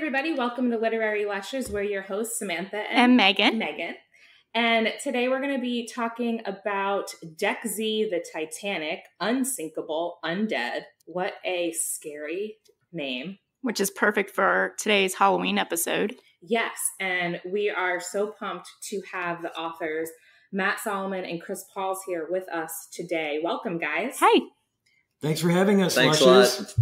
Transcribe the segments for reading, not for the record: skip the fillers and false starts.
everybody. Welcome to Literary Lushes. We're your hosts, Samantha and Megan. And today we're going to be talking about Deck Z, the Titanic, Unsinkable, Undead. What a scary name. Which is perfect for today's Halloween episode. Yes, and we are so pumped to have the authors, Matt Solomon and Chris Pauls, here with us today. Welcome, guys. Hi. Thanks for having us, Thanks Lushes.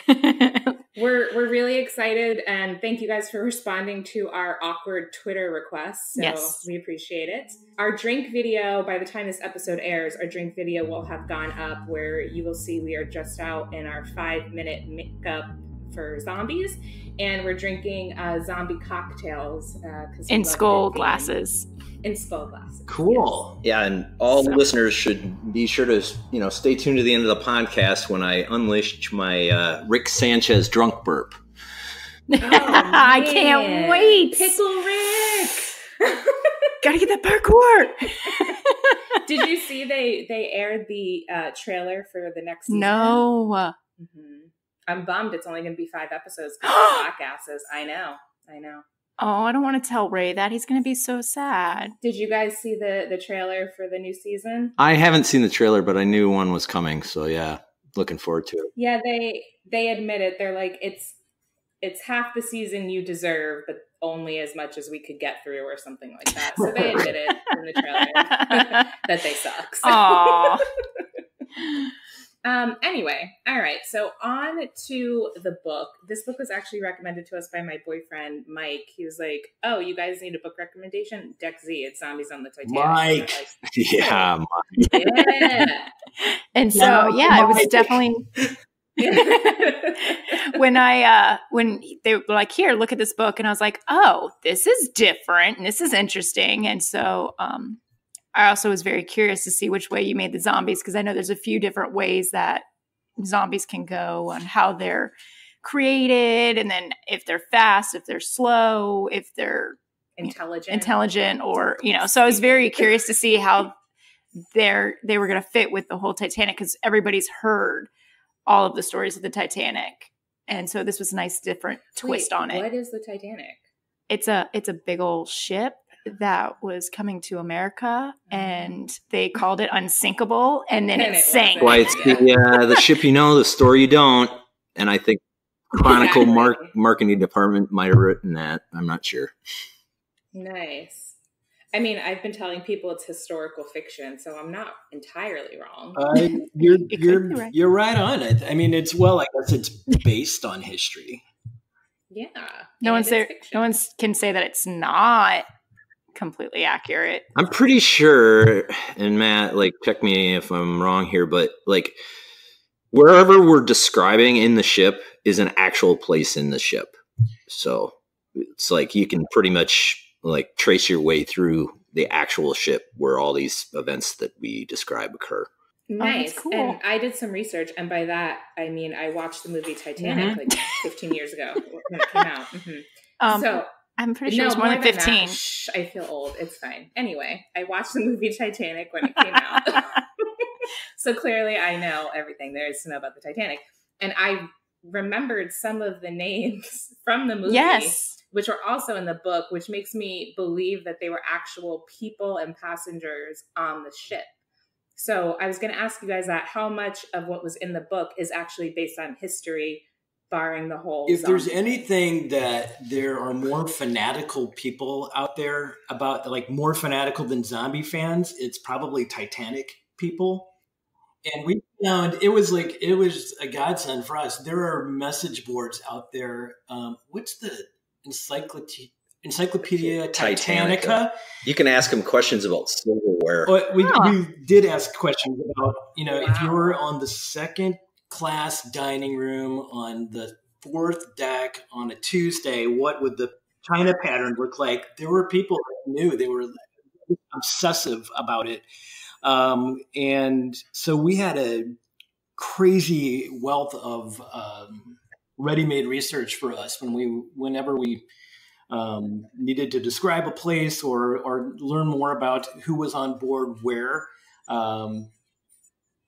a lot. We're really excited, and thank you guys for responding to our awkward Twitter requests. So yes. We appreciate it. Our drink video, by the time this episode airs, our drink video will have gone up where you will see we are just out in our 5-minute makeup for zombies, and we're drinking zombie cocktails in skull glasses. In skull glasses. Cool. Yes. Yeah, and all listeners should be sure to stay tuned to the end of the podcast when I unleash my Rick Sanchez drunk burp. Oh, I can't wait. Pickle Rick. Gotta get that parkour. Did you see they aired the trailer for the next season? No. Mm-hmm. I'm bummed it's only going to be 5 episodes because jackasses. I know. Oh, I don't want to tell Ray that. He's going to be so sad. Did you guys see the trailer for the new season? I haven't seen the trailer, but I knew one was coming, so yeah, looking forward to it. Yeah, they admit it. They're like, it's half the season you deserve, but only as much as we could get through or something like that. So they admit it in the trailer that they suck. So. Aww. Anyway, all right. So on to the book. This book was actually recommended to us by my boyfriend, Mike. He was like, "Oh, you guys need a book recommendation? Deck Z, it's Zombies on the Titanic." Mike. Yeah, Mike. Yeah. And so, it was definitely when they were like, "Here, look at this book," and I was like, "Oh, this is different and this is interesting." And so, I also was very curious to see which way you made the zombies, because I know there's a few different ways that zombies can go and how they're created, and then if they're fast, if they're slow, if they're intelligent, or So I was very curious to see how they were going to fit with the whole Titanic, because everybody's heard all of the stories of the Titanic, and so this was a nice different twist on it. What is the Titanic? It's a big old ship that was coming to America, and they called it Unsinkable, and then it sank. Why it's the ship you know, the story you don't, and I think Chronicle marketing department might have written that. I'm not sure. Nice. I mean, I've been telling people it's historical fiction, so I'm not entirely wrong. You're right on it. I mean, I guess it's based on history. Yeah. No one can say that it's not completely accurate. I'm pretty sure, and Matt, check me if I'm wrong here, but wherever we're describing in the ship is an actual place in the ship. So it's you can pretty much trace your way through the actual ship where all these events that we describe occur. Nice. Oh, cool. And I did some research, and by that I mean I watched the movie Titanic 15 years ago when it came out. Mm-hmm. So I'm pretty sure it was more than 15. Shh, I feel old. It's fine. Anyway, I watched the movie Titanic when it came out. So clearly I know everything there is to know about the Titanic. And I remembered some of the names from the movie, which are also in the book, which makes me believe that they were actual people and passengers on the ship. So I was going to ask you guys that how much of what was in the book is actually based on history, barring the whole If there's anything that there are more fanatical people out there about, more fanatical than zombie fans, it's probably Titanic people. And we found it was a godsend for us. There are message boards out there. What's the Encyclopedia Titanica? You can ask them questions about silverware. We did ask questions about, if you were on the second class dining room on the 4th deck on a Tuesday, what would the china pattern look like? There were people that knew. They were obsessive about it. And so we had a crazy wealth of ready-made research for us whenever we needed to describe a place or learn more about who was on board where.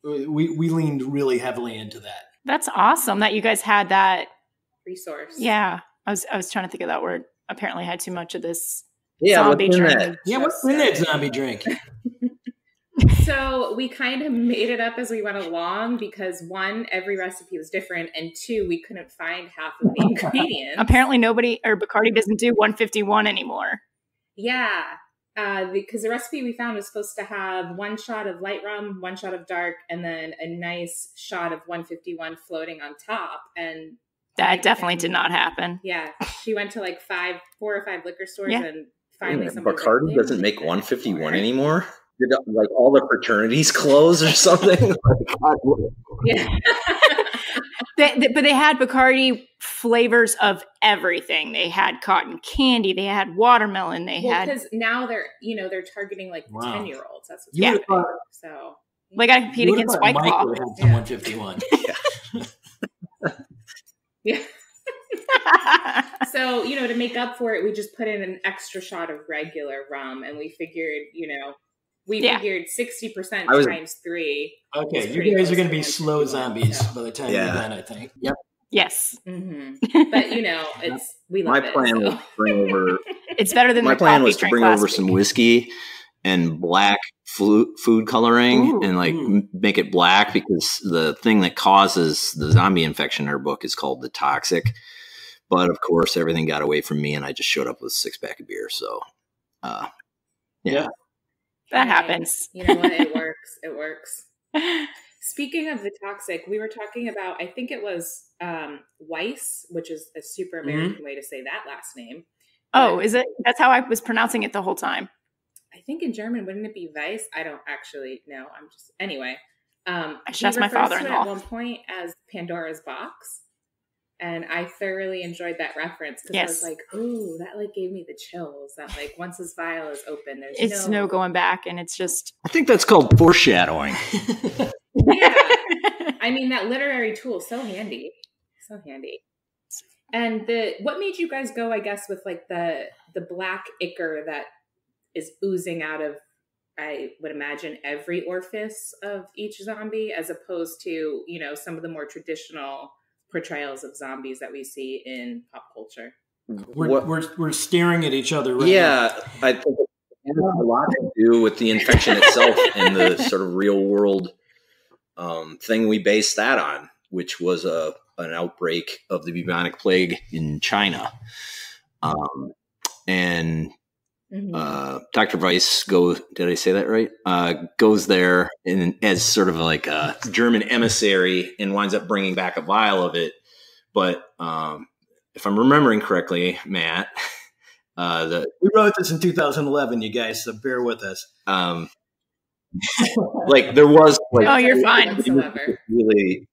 We leaned really heavily into that. That's awesome that you guys had that resource. Yeah. I was trying to think of that word. Apparently, I had too much of this what's zombie in drink. that? Yeah, what's in that zombie drink? So we kind of made it up as we went along because 1, every recipe was different, and 2, we couldn't find half of the ingredients. Apparently nobody, or Bacardi doesn't do 151 anymore. Yeah, because the recipe we found was supposed to have 1 shot of light rum, 1 shot of dark, and then a nice shot of 151 floating on top. And that definitely did not happen. Yeah, she went to like 4 or 5 liquor stores and finally Bacardi doesn't make 151 anymore. Did like all the fraternities close or something? Yeah. But they had Bacardi flavors of everything. They had cotton candy. They had watermelon. They had because now they're targeting like 10-year-olds. That's what's happening. So they got to compete against White Claw. 151. Yeah. So to make up for it, we just put in an extra shot of regular rum, and we figured figured 60% times 3. Okay, you guys are going to be slow zombies by the time you're done, I think. Yep. Yes. Mm-hmm. But it's we love my plan was to bring over. It's better than my plan was to bring over some whiskey and black food coloring and make it black, because the thing that causes the zombie infection in our book is called the toxic. But of course, everything got away from me, and I just showed up with a 6-pack of beer. So, yeah. That happens. You know what? It works. It works. Speaking of the toxic, we were talking about, I think it was Weiss, which is a super American way to say that last name. Oh, is it? That's how I was pronouncing it the whole time. I think in German, wouldn't it be Weiss? I don't actually know. Anyway. I should ask my father-in-law. At one point as Pandora's box. And I thoroughly enjoyed that reference because I was like, "Ooh, that gave me the chills." That once this vial is open, there's no going back, and it's just. I think that's called foreshadowing. Yeah, I mean that literary tool, so handy, so handy. And what made you guys go? I guess with the black ichor that is oozing out of, I would imagine, every orifice of each zombie, as opposed to some of the more traditional portrayals of zombies that we see in pop culture. We're staring at each other right now. I think it has a lot to do with the infection itself and the sort of real world thing we based that on, which was an outbreak of the bubonic plague in China. And Dr. Weiss did I say that right? Goes there as sort of like a German emissary and winds up bringing back a vial of it. But if I'm remembering correctly, Matt, we wrote this in 2011, you guys, so bear with us. There was oh, you're fine. Really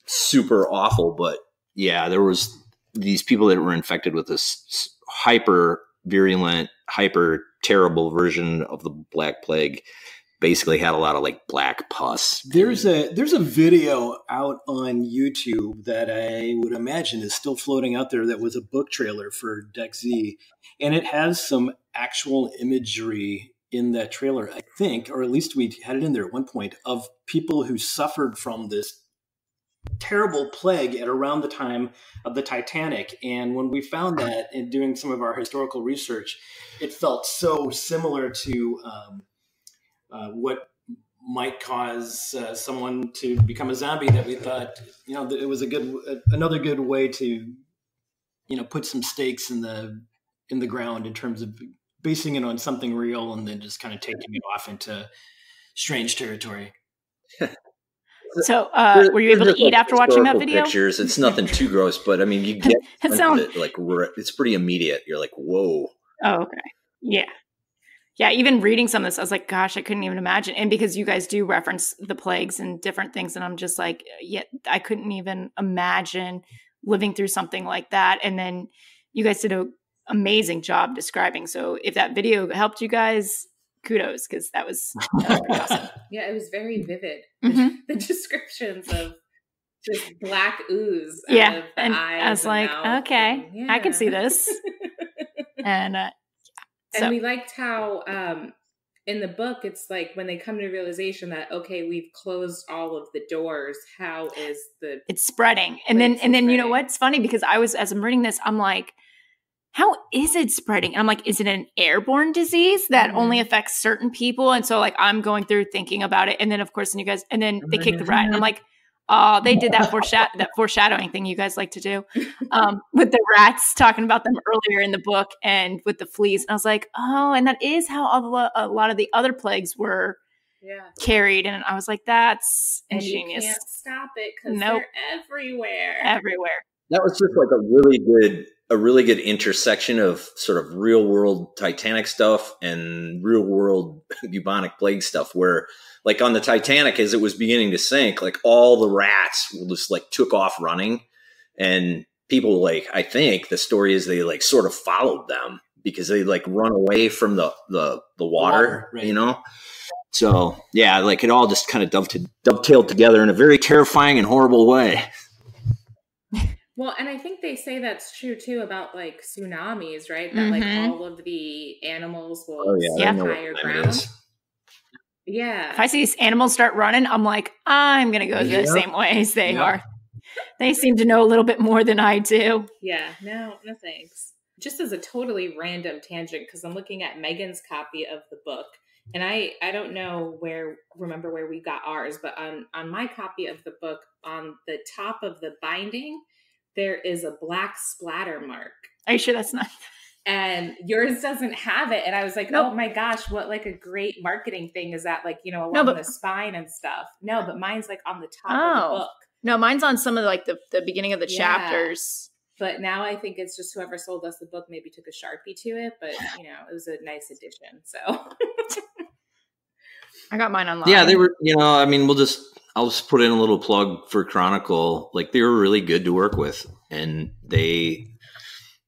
super awful, but there was these people that were infected with this hyper virulent, hyper terrible version of the Black Plague. Basically had a lot of black pus. There's a video out on YouTube that I would imagine is still floating out there that was a book trailer for Deck Z, and it has some actual imagery in that trailer, I think, or at least we had it in there at one point, of people who suffered from this terrible plague at around the time of the Titanic. And when we found that in doing some of our historical research, it felt so similar to what might cause someone to become a zombie that we thought, that it was another good way to, put some stakes in the ground in terms of basing it on something real and then just kind of taking it off into strange territory. So, were you able to eat after watching that video? Pictures. It's nothing too gross, but I mean, you get it's pretty immediate. You're like, whoa. Oh, okay. Yeah. Yeah. Even reading some of this, I was like, gosh, I couldn't even imagine. And because you guys do reference the plagues and different things, and I'm just like, I couldn't even imagine living through something like that. And then you guys did an amazing job describing. So if that video helped you guys, kudos, because that was pretty awesome. Yeah, it was very vivid. Mm-hmm. The descriptions of just black ooze. Yeah, out of the and eyes I was like, okay, I can see this. And and we liked how in the book, it's like when they come to the realization that, okay, we've closed all of the doors. How is it's spreading? And then you know what's funny, because as I'm reading this, I'm like, how is it spreading? And I'm like, is it an airborne disease that only affects certain people? And so like, I'm going through thinking about it. And then of course, they kick the rat, and I'm like, oh, they did that foreshadowing thing you guys like to do with the rats, talking about them earlier in the book, and with the fleas. And I was like, oh, and that is how a lot of the other plagues were carried. And I was like, that's ingenious. And you can't stop it because they're everywhere. That was just like a really good intersection of sort of real world Titanic stuff and real world bubonic plague stuff, where like on the Titanic, as it was beginning to sink, like all the rats just like took off running, and people like, I think the story is they like sort of followed them because they like run away from the water, right. You know? So yeah, like it all just kind of dovetailed together in a very terrifying and horrible way. Well, and I think they say that's true too about like tsunamis, right? That like all of the animals will see higher ground. Yeah. If I see these animals start running, I'm like, I'm going to go the same way as they are. They seem to know a little bit more than I do. Yeah. No thanks. Just as a totally random tangent, because I'm looking at Megan's copy of the book, and I don't remember where we got ours, but on my copy of the book, on the top of the binding, there is a black splatter mark. Are you sure that's not? And yours doesn't have it. And I was like, oh my gosh, what like a great marketing thing is that, like, you know, along the spine and stuff. No, but mine's like on the top of the book. No, mine's on some of like the beginning of the chapters. But now I think it's just whoever sold us the book maybe took a Sharpie to it. But, you know, it was a nice addition. So I got mine online. Yeah, they were, you know, I mean, I'll just put in a little plug for Chronicle. Like they were really good to work with, and they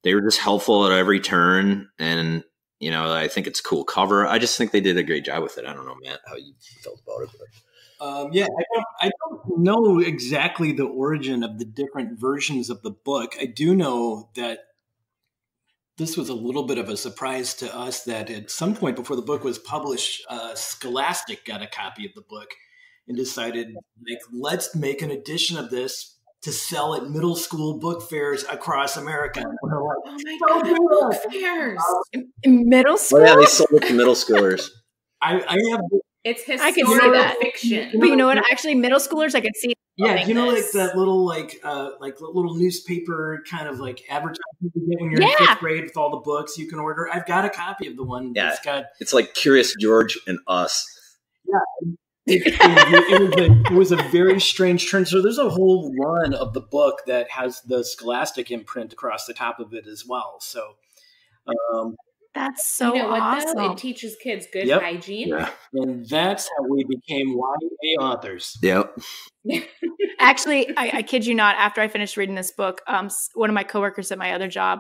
were just helpful at every turn. And, you know, I think it's a cool cover. I just think they did a great job with it. I don't know, Matt, how you felt about it. But. I don't know exactly the origin of the different versions of the book. I do know that this was a little bit of a surprise to us that at some point before the book was published, Scholastic got a copy of the book and decided, like, let's make an edition of this to sell at middle school book fairs across America. Oh my God, book fairs! In middle school? Oh, yeah, they sold it to middle schoolers. I have... It's historical fiction. But you know what? Actually, middle schoolers, I could see. Yeah, you know, like that little, like little newspaper kind of like advertisement you get when you're in 5th grade with all the books you can order. I've got a copy of the one that's got... It's like Curious George and Us. Yeah. It was a very strange turn. So there's a whole run of the book that has the Scholastic imprint across the top of it as well. So that's so awesome. It teaches kids good hygiene. Yeah. And that's how we became YA authors. Yep. Actually, I kid you not, after I finished reading this book, one of my coworkers at my other job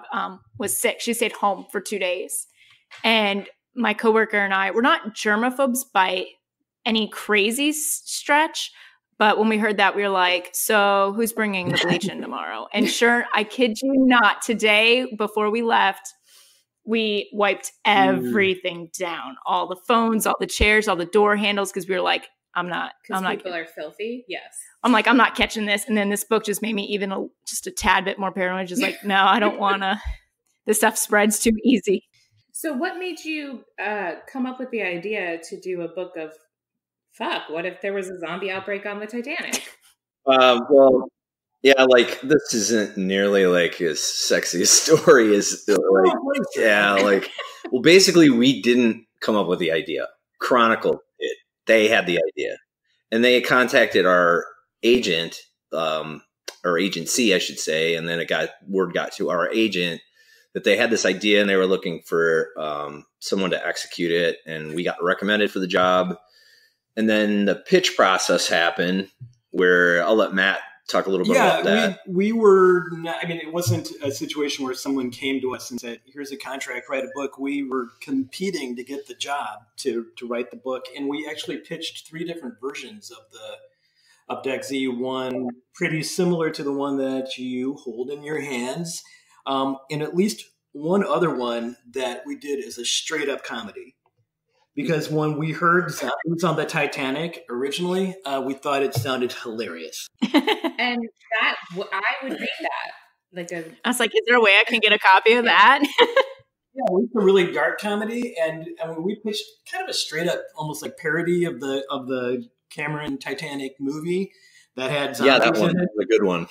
was sick. She stayed home for 2 days. And my coworker and I, we're not germaphobes by any crazy stretch, but when we heard that, we were like, so who's bringing the bleach in tomorrow? And sure, I kid you not, today, before we left, we wiped everything down, all the phones, all the chairs, all the door handles, because we were like, I'm not. People are filthy. Yes. I'm like, I'm not catching this. And then this book just made me even just a tad bit more paranoid. Just like, no, I don't want to. This stuff spreads too easy. So what made you come up with the idea to do a book of, what if there was a zombie outbreak on the Titanic? Well, yeah, like this isn't nearly like as sexy a story as well, basically we didn't come up with the idea. Chronicle did. They had the idea, and they contacted our agent, or agency, I should say. And then word got to our agent that they had this idea and they were looking for someone to execute it. And we got recommended for the job. And then the pitch process happened, where I'll let Matt talk a little bit about that. We were not, I mean, it wasn't a situation where someone came to us and said, here's a contract, write a book. We were competing to get the job to write the book. And we actually pitched 3 different versions of the Updeck Z, one pretty similar to the one that you hold in your hands, and at least one other one that we did as a straight up comedy. because when we heard zombies on the Titanic originally, we thought it sounded hilarious. And that I would read that. I was like, is there a way I can get a copy of that? Yeah, it's a really dark comedy, and we pitched kind of a straight up, almost like parody of the Cameron Titanic movie that had zombies. Yeah, that one in it. was a good one.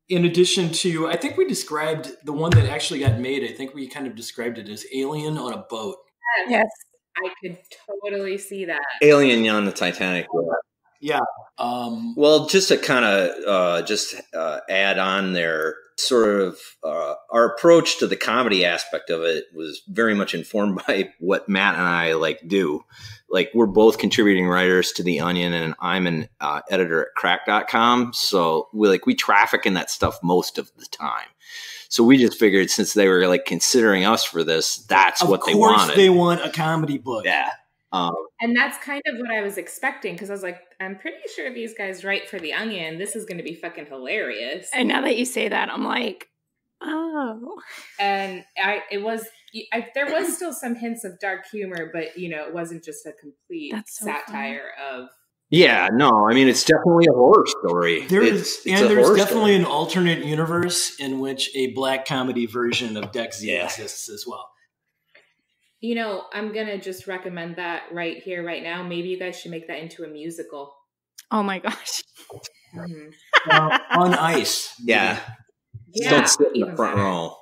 In addition to, I think we described the one that actually got made. I think we kind of described it as Alien on a boat. Yes, I could totally see that. Alien on the Titanic. Yeah. Well, just to kind of add on there, sort of our approach to the comedy aspect of it was very much informed by what Matt and I do. We're both contributing writers to The Onion, and I'm an editor at crack.com. So we traffic in that stuff most of the time. So we just figured, since they were considering us for this, that's what they wanted. Of course they want a comedy book. Yeah. And that's kind of what I was expecting, because I was like, I'm pretty sure these guys write for The Onion. This is going to be fucking hilarious. And now that you say that, I'm like, oh. And there was still some hints of dark humor, but it wasn't just a complete satire of. Yeah, no, I mean, it's definitely a horror story. There's definitely an alternate universe in which a black comedy version of DEXY exists as well. I'm going to just recommend that right here, right now. Maybe you guys should make that into a musical. Oh my gosh. Mm-hmm. On ice. Yeah. Just don't sit in the front row.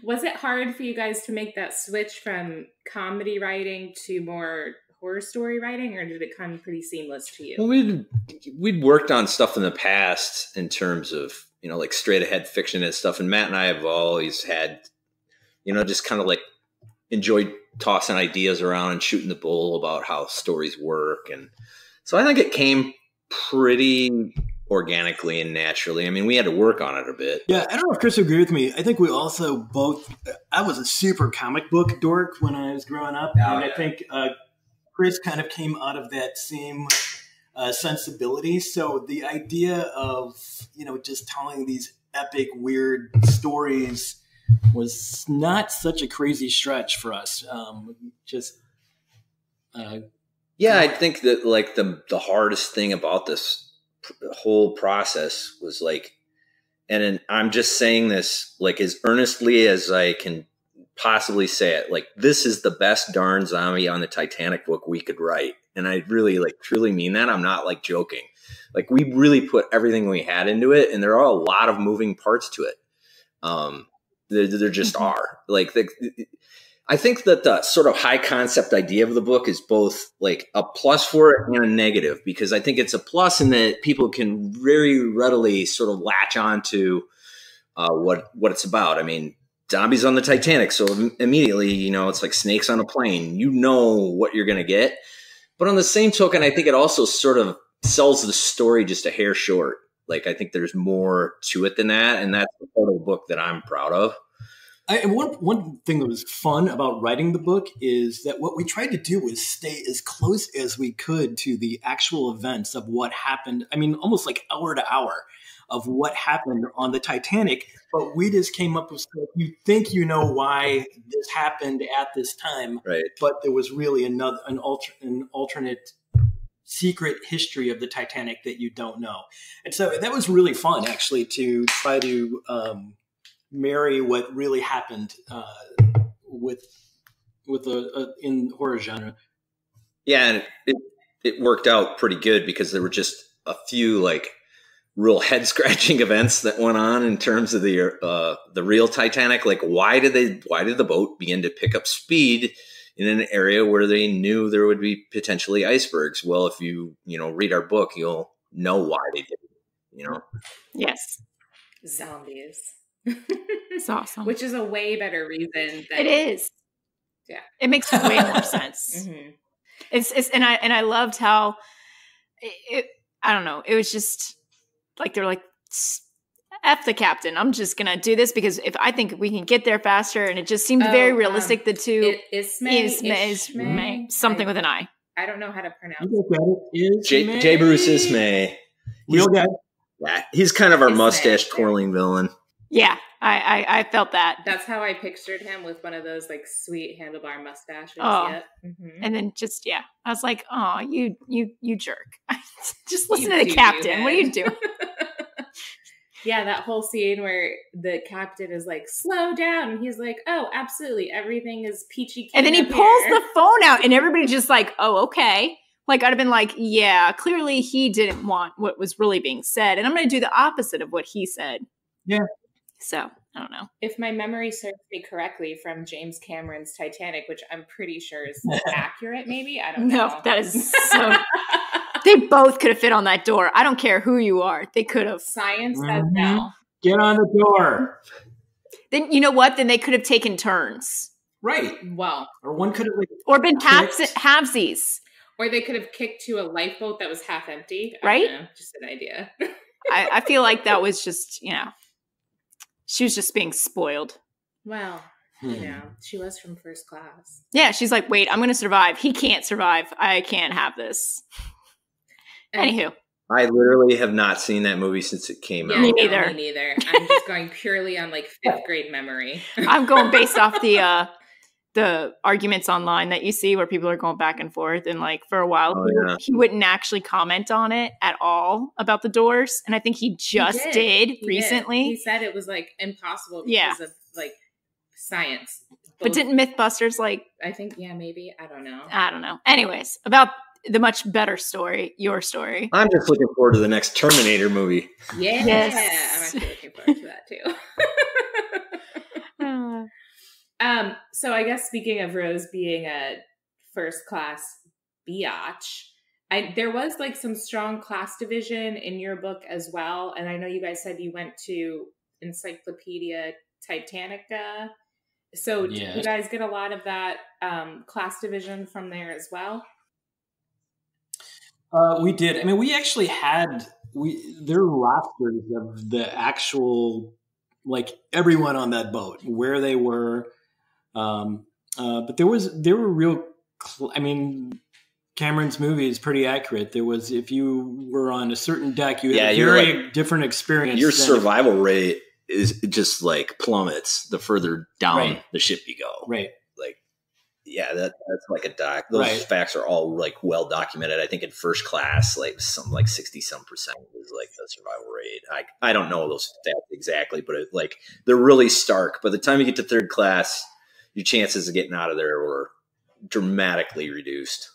Was it hard for you guys to make that switch from comedy writing to more horror story writing, or did it come pretty seamless to you? Well, we'd worked on stuff in the past in terms of, straight ahead fiction and stuff. And Matt and I have always had, just kind of enjoyed tossing ideas around and shooting the bull about how stories work. And so I think it came pretty organically and naturally. I mean, we had to work on it a bit. Yeah, I don't know if Chris would agree with me. I think we also both, I was a super comic book dork when I was growing up. I think Chris kind of came out of that same sensibility. So the idea of, just telling these epic, weird stories was not such a crazy stretch for us. I think that the hardest thing about this whole process was and I'm just saying this as earnestly as I can possibly say it, this is the best darn zombie on the Titanic book we could write. And I really truly mean that. I'm not joking. We really put everything we had into it, and there are a lot of moving parts to it. There just are. I think that the sort of high concept idea of the book is both a plus for it and a negative, because I think it's a plus in that people can very readily sort of latch on to what it's about. I mean, zombies on the Titanic. So immediately, it's like snakes on a plane. You know what you're going to get. But on the same token, I think it also sort of sells the story just a hair short. I think there's more to it than that. And that's the part of the book that I'm proud of. One thing that was fun about writing the book is that what we tried to do was stay as close as we could to the actual events of what happened. I mean, almost hour to hour of what happened on the Titanic. But we just came up with stuff. You think why this happened at this time, right? But there was really an alternate secret history of the Titanic that you don't know. And so that was really fun, actually, to try to marry what really happened with in horror genre. Yeah, and it worked out pretty good because there were just a few real head scratching events that went on in terms of the real Titanic. Why did the boat begin to pick up speed in an area where they knew there would be potentially icebergs? Well, if you read our book, you'll know why they did it. Yes. Zombies. It's awesome. Which is a way better reason than it is. Yeah. It makes way more sense. Mm-hmm. It's and I loved how I don't know, it was just they're F the captain. I'm just gonna do this because if I think we can get there faster, and it just seemed very realistic. The two Ismay, something with an I. I don't know how to pronounce it. J. Bruce Ismay. Real guy. Yeah, he's kind of our Isn't mustache it? twirling villain. Yeah, I felt that. That's how I pictured him, with one of those like sweet handlebar mustaches. Oh. Yep. Mm-hmm. And then just, yeah, I was like, oh, you jerk. Just listen You to the doo-doo captain. What are you head. doing? Yeah, that whole scene where the captain is like, slow down. And he's like, oh, absolutely. Everything is peachy keen. And then he up pulls here. the phone out and everybody's just like, oh, okay. Like, I'd have been like, yeah, clearly he didn't want what was really being said. And I'm going to do the opposite of what he said. Yeah. So, I don't know. If my memory serves me correctly from James Cameron's Titanic, which I'm pretty sure is accurate, maybe? I don't know. No, that is so... They both could have fit on that door. I don't care who you are. They could have. Science says no. Get on the door. Then, you know what? Then they could have taken turns. Right. Well, Or one could have like Or been kicked. halvesies. or they could have kicked to a lifeboat that was half empty. I Right? don't know, just an idea. I feel like that was just, she was just being spoiled. Well, she was from first class. Yeah, she's like, wait, I'm going to survive. He can't survive. I can't have this. Anywho. I literally have not seen that movie since it came Yeah, out. Me no, neither. me neither. I'm just going purely on like 5th grade memory. I'm going based off the arguments online that you see where people are going back and forth. And like for a while, he wouldn't actually comment on it at all about the doors. And I think he just did recently. He said it was like impossible because of like science. But didn't Mythbusters like... I think, maybe. I don't know. Anyways, about the much better story, your story. I'm just looking forward to the next Terminator movie. Yeah. Yes. I'm actually looking forward to that too. So I guess speaking of Rose being a first class biatch, there was like some strong class division in your book as well. And I know you guys said you went to Encyclopedia Titanica. So did you guys get a lot of that class division from there as well? We did. I mean, we actually had there were rosters of the actual, like everyone on that boat, where they were. But there were real. I mean, Cameron's movie is pretty accurate. There was, if you were on a certain deck, you had a very different experience. Your survival rate is just like plummets the further down the ship you go. Right. Yeah, that's like a doc. Those facts are all like well documented. I think in first class, like something like 60-some% was like the survival rate. I don't know those stats exactly, but they're really stark. By the time you get to third class, your chances of getting out of there were dramatically reduced.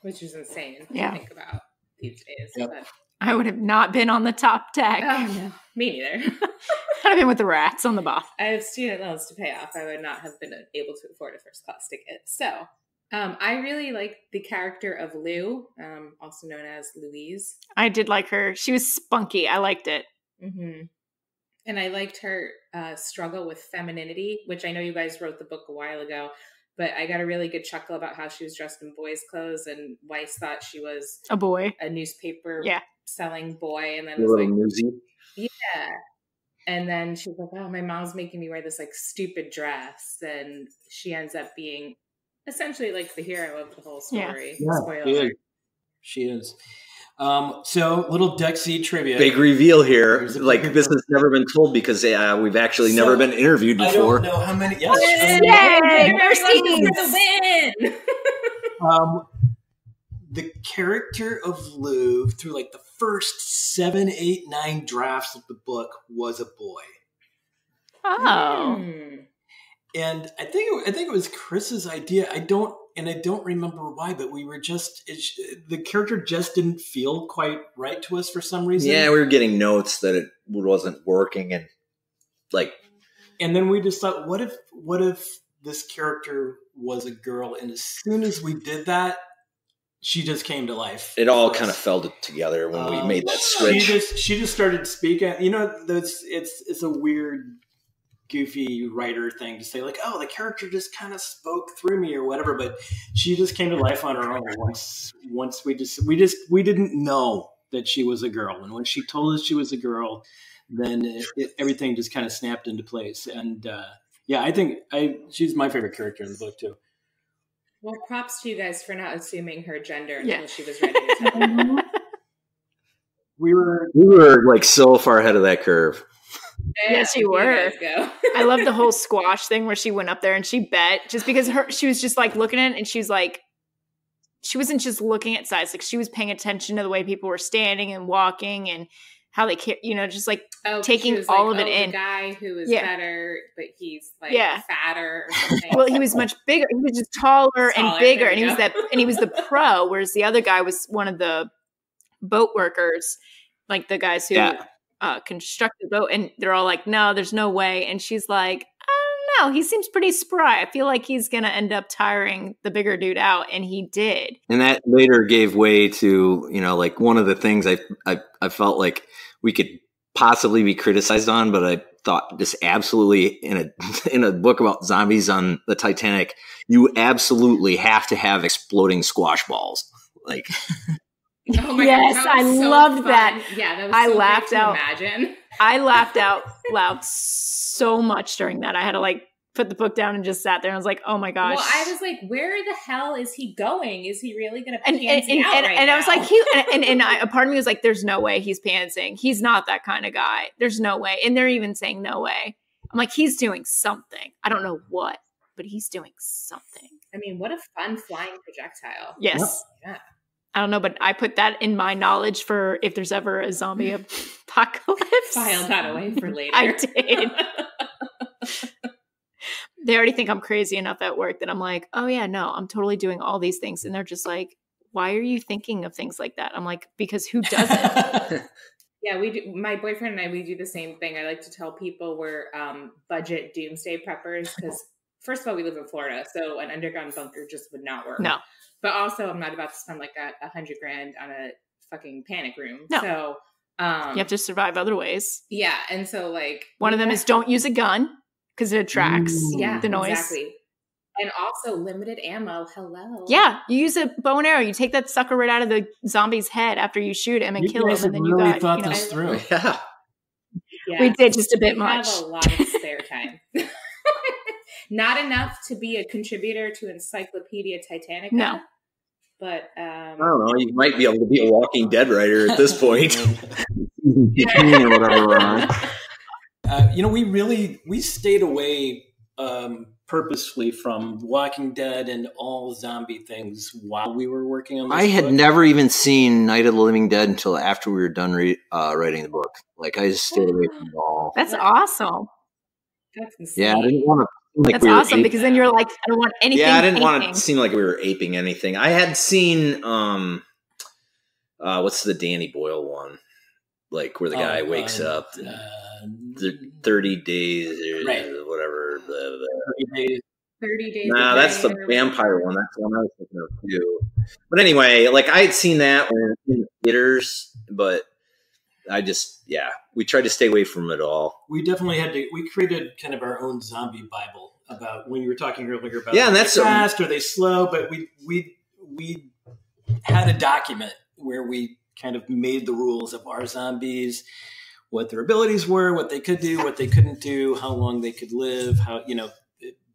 Which is insane to think about these days. Yep. But... I would have not been on the top deck. Oh, no. Me neither. I'd have been with the rats on the bottom. I have student loans to pay off. I would not have been able to afford a first class ticket. So I really like the character of Lou, also known as Louise. I did like her. She was spunky. I liked it. Mm-hmm. And I liked her struggle with femininity, which I know you guys wrote the book a while ago. But I got a really good chuckle about how she was dressed in boys' clothes, and Weiss thought she was a boy, a newspaper selling boy, and then a little newsy. Yeah. And then she's like, "Oh, my mom's making me wear this like stupid dress," and she ends up being essentially like the hero of the whole story. Yeah, she is. So little Dexy trivia. Big reveal here. Like this has never been told because we've actually never been interviewed before. I don't know how many. Yay! Mercy! The character of Lou through like the first 7, 8, 9 drafts of the book was a boy. Oh. And I think it was Chris's idea. I don't remember why, but we were the character just didn't feel quite right to us for some reason. Yeah, we were getting notes that it wasn't working, and then we just thought, what if this character was a girl? And as soon as we did that, she just came to life. It all kind of fell together when we made that switch. She just started speaking. You know, it's a weird, goofy writer thing to say, like, oh, the character just kind of spoke through me or whatever. But she just came to life on her own. Once we didn't know that she was a girl, and when she told us she was a girl, then everything just kind of snapped into place. And I think she's my favorite character in the book too. Well, props to you guys for not assuming her gender until she was ready to tell you. We were like so far ahead of that curve. Yes, you were. Go. I love the whole squash thing where she went up there and she bet just because she was just like looking at it and she was like, she wasn't just looking at size, like she was paying attention to the way people were standing and walking and how they care, just like taking all of it in. The guy who is better, but he's like fatter or something. Well, he was much bigger. He was just taller and bigger, and he was the pro, whereas the other guy was one of the boat workers, like the guys who constructed the boat, and they're all like, no, there's no way. And she's like, I don't know, he seems pretty spry. I feel like he's going to end up tiring the bigger dude out, and he did. And that later gave way to, like one of the things I felt like we could possibly be criticized on, but I thought just absolutely in a book about zombies on the Titanic, you absolutely have to have exploding squash balls. Like, oh my yes, God, I loved fun. that. Yeah, that was I so laughed out. Imagine. I laughed out loud so much during that. I had to like put the book down and just sat there. And I was like, oh my gosh. Well, I was like, where the hell is he going? Is he really going to pansy out right now? I was like, a part of me was like, there's no way he's pantsing. He's not that kind of guy. There's no way. And they're even saying no way. I'm like, he's doing something. I don't know what, but he's doing something. I mean, what a fun flying projectile. Yes. Yeah. I don't know, but I put that in my knowledge for if there's ever a zombie apocalypse. File that away for later. I did. They already think I'm crazy enough at work that I'm like, oh yeah, no, I'm totally doing all these things. And they're just like, why are you thinking of things like that? I'm like, because who doesn't? Yeah, we do. My boyfriend and I, we do the same thing. I like to tell people we're budget doomsday preppers because first of all, we live in Florida, so an underground bunker just would not work. No. But also, I'm not about to spend like $100,000 on a fucking panic room. No. So you have to survive other ways. Yeah, and so like one of them is don't use a gun because it attracts the noise. Exactly. And also limited ammo. Hello. Yeah, you use a bow and arrow. You take that sucker right out of the zombie's head after you shoot him and kill him, and then you really got thought this through. Yeah. Yeah. We did just a bit much. Have a lot of spare time. Not enough to be a contributor to Encyclopedia Titanic. No. But I don't know. You might be able to be a Walking Dead writer at this point. Or whatever we're on. We stayed away purposefully from Walking Dead and all zombie things while we were working on this I had book. never even seen Night of the Living Dead until after we were done writing the book. Like, I just stayed away from it all. That's awesome. That's insane. Yeah, I didn't want to. That's awesome because then you're like, I don't want anything. Yeah, I didn't want it to seem like we were aping anything. I had seen, what's the Danny Boyle one? Like where the guy wakes up 30 days or whatever. 30 days. No, that's the vampire one. That's the one I was thinking of too. But anyway, like I had seen that one in theaters, but I just, we tried to stay away from it all. We definitely we created kind of our own zombie Bible about when you were talking earlier about and that's fast or they slow, but we had a document where we kind of made the rules of our zombies, what their abilities were, what they could do, what they couldn't do, how long they could live,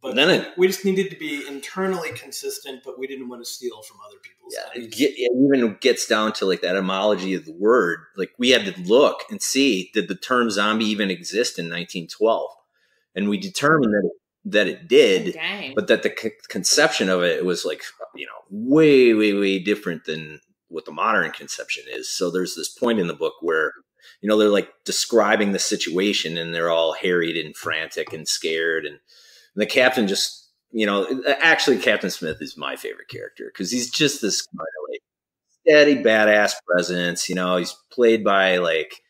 but then we just needed to be internally consistent, but we didn't want to steal from other people's zombies. It even gets down to like that etymology of the word. Like we had to look and see, did the term zombie even exist in 1912? And we determined that it did, but that the conception of it was like, way, way, way different than what the modern conception is. So there's this point in the book where, they're like describing the situation and they're all harried and frantic and scared. And the captain just, actually Captain Smith is my favorite character because he's just this kind of like steady, badass presence. He's played by like,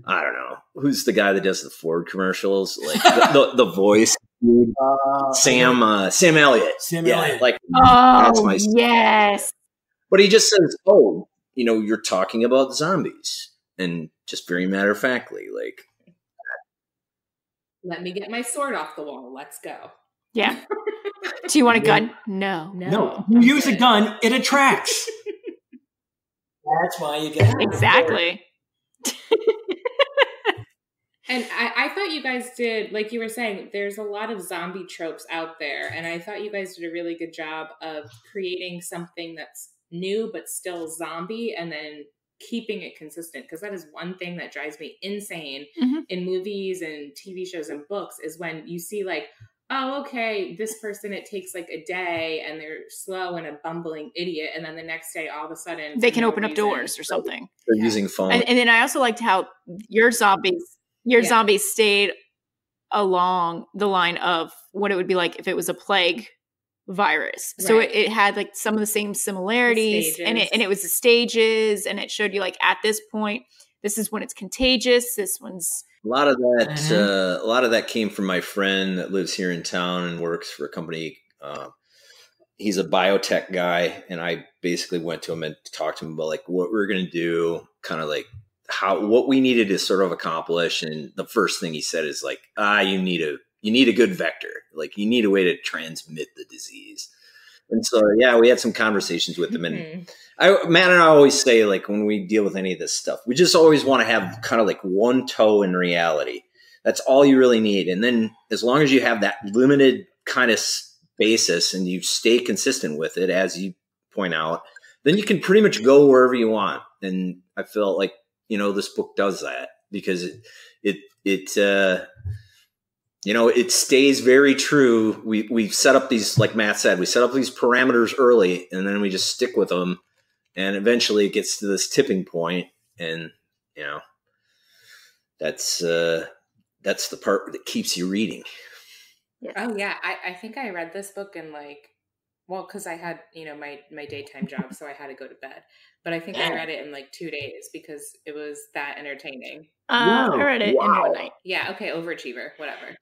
I don't know, who's the guy that does the Ford commercials? Like the voice. Sam Elliott. Sam Elliott. Like, that's my yes. But he just says, you're talking about zombies. And just very matter-of-factly, like, let me get my sword off the wall. Let's go. Yeah. Do you want a gun? No. You use a gun, it attracts. That's why you get it. Exactly. And I thought you guys did, like you were saying, there's a lot of zombie tropes out there. And I thought you guys did a really good job of creating something that's new but still zombie and then keeping it consistent, because that is one thing that drives me insane Mm-hmm. in movies and TV shows and books, is when you see like, oh, okay, this person, it takes like a day and they're slow and a bumbling idiot, and then the next day all of a sudden They can open up doors or something. They're using phone. And then I also liked how your zombies stayed along the line of what it would be like if it was a plague virus. So it had like some of the same similarities, and it was the stages, and it showed you like, at this point, this is when it's contagious. This one's a lot of that. A lot of that came from my friend that lives here in town and works for a company. He's a biotech guy, and I basically went to him and talked to him about like what we're going to do, kind of like what we needed to sort of accomplish. And the first thing he said is like, you need a good vector. Like, you need a way to transmit the disease. And so, yeah, we had some conversations with him. And Matt and I always say, like, when we deal with any of this stuff, we just always want to have kind of like one toe in reality. That's all you really need. And then as long as you have that limited kind of basis and you stay consistent with it, as you point out, then you can pretty much go wherever you want. And I felt like, this book does that, because it stays very true. We set up these, like Matt said, we set up these parameters early, and then we just stick with them. And eventually it gets to this tipping point, and, that's the part that keeps you reading. Yeah. Oh yeah. I think I read this book in like, well, cause I had, my daytime job, so I had to go to bed, but I think I read it in like 2 days because it was that entertaining. I read it in one night. Yeah. Okay. Overachiever, whatever.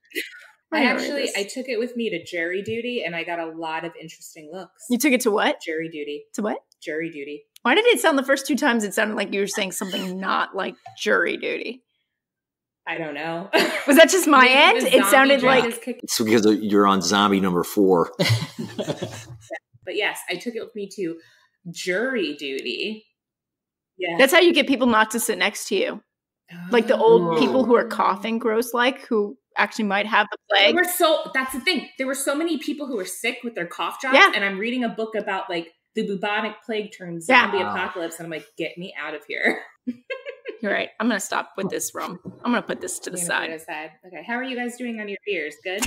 I took it with me to jury duty, and I got a lot of interesting looks. You took it to what? Jury duty. To what? Jury duty. Why did it sound the first 2 times? It sounded like you were saying something not like jury duty. I don't know. Was that just my end? It sounded like it's because you're on zombie number 4. But yes, I took it with me to jury duty. Yeah, that's how you get people not to sit next to you, like the old people who are coughing gross, like who actually might have the plague. That's the thing. There were so many people who were sick with their cough drops, and I'm reading a book about like the bubonic plague turned zombie apocalypse, and I'm like, get me out of here. You're right. I'm going to stop with this rum. I'm going to put this to the side. Okay. How are you guys doing on your beers? Good?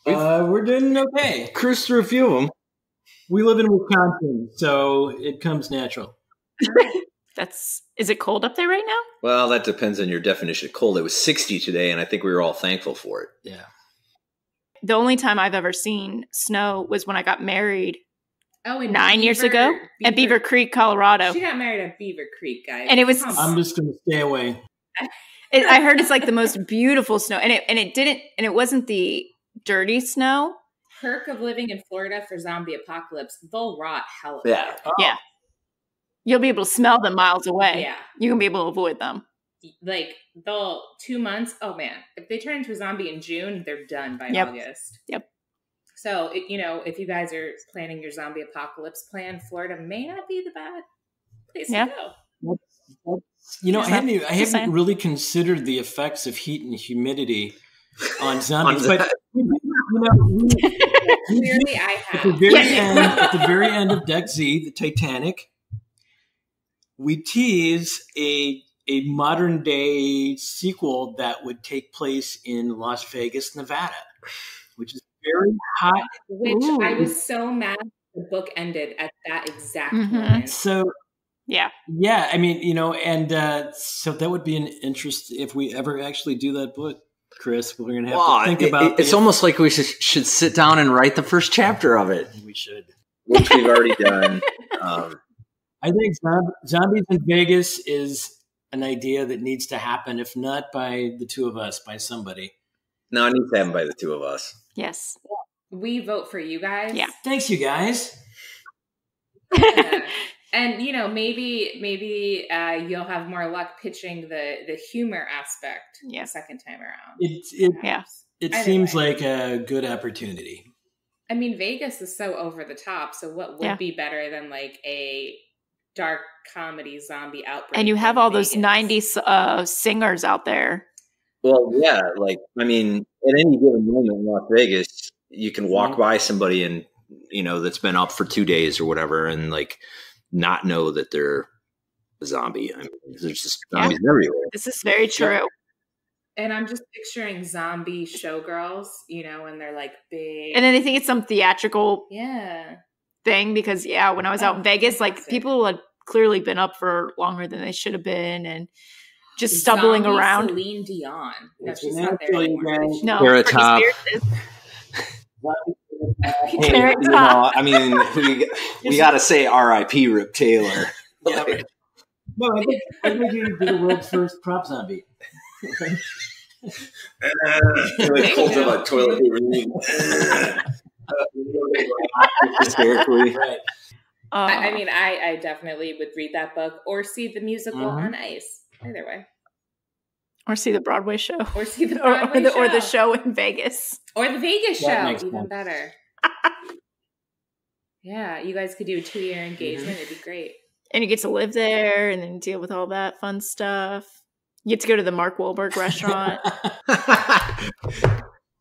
We're doing okay. Cruised through a few of them. We live in Wisconsin, so it comes natural. Is it cold up there right now? Well, that depends on your definition of cold. It was 60 today, and I think we were all thankful for it. Yeah. The only time I've ever seen snow was when I got married. Oh, 9 years ago at Beaver Creek, Colorado. She got married at Beaver Creek, guys. And it was. I'm just going to stay away. I heard it's like the most beautiful snow, and it wasn't the dirty snow. Perk of living in Florida for zombie apocalypse, they'll rot hell of Yeah. Yeah. You'll be able to smell them miles away. Yeah. You can be able to avoid them. Like, 2 months. Oh man, if they turn into a zombie in June, they're done by August. Yep. So, if you guys are planning your zombie apocalypse plan, Florida may not be the bad place to go. I haven't really considered the effects of heat and humidity on zombies, but clearly I have. At the very end of Deck Z, the Titanic, we tease a modern day sequel that would take place in Las Vegas, Nevada, which is very hot. Which I was so mad the book ended at that exact moment. So, yeah. I mean, and so that would be an interest if we ever actually do that book, Chris. We're going to have to think about it's almost like we should sit down and write the first chapter of it. We should. Which we've already done. I think Zombies in Vegas is an idea that needs to happen, if not by the two of us, by somebody. No, it needs to happen by the two of us. Yes. We vote for you guys. Yeah. Thanks, you guys. And, maybe you'll have more luck pitching the humor aspect the second time around. It seems like a good opportunity. I mean, Vegas is so over the top, so what would be better than like a dark comedy zombie outbreak? And you have all those 90s singers out there. Well, yeah, like, I mean, at any given moment in Las Vegas, you can walk by somebody and, that's been up for 2 days or whatever, and like not know that they're a zombie. I mean, there's just zombies everywhere. This is very true. And I'm just picturing zombie showgirls, when they're like big. And then I think it's some theatrical thing because, when I was out in Vegas, fantastic. like people had clearly been up for longer than they should have been and just stumbling around. Celine Dion. No, she's not there anymore. No, Carrot Top. Carrot You know, I mean, we got to say R.I.P. Rip Taylor. Yeah. No, I think you did the world's first prop zombie. Like pulls up a toilet paper. Hysterically. Right. I mean, I definitely would read that book or see the musical on ice. Either way. Or see the Broadway show. Or see the Broadway show. Or the show in Vegas. Or the Vegas That show. makes Even sense. better. Yeah, you guys could do a 2-year engagement. It'd be great. And you get to live there and then deal with all that fun stuff. You get to go to the Mark Wahlberg restaurant.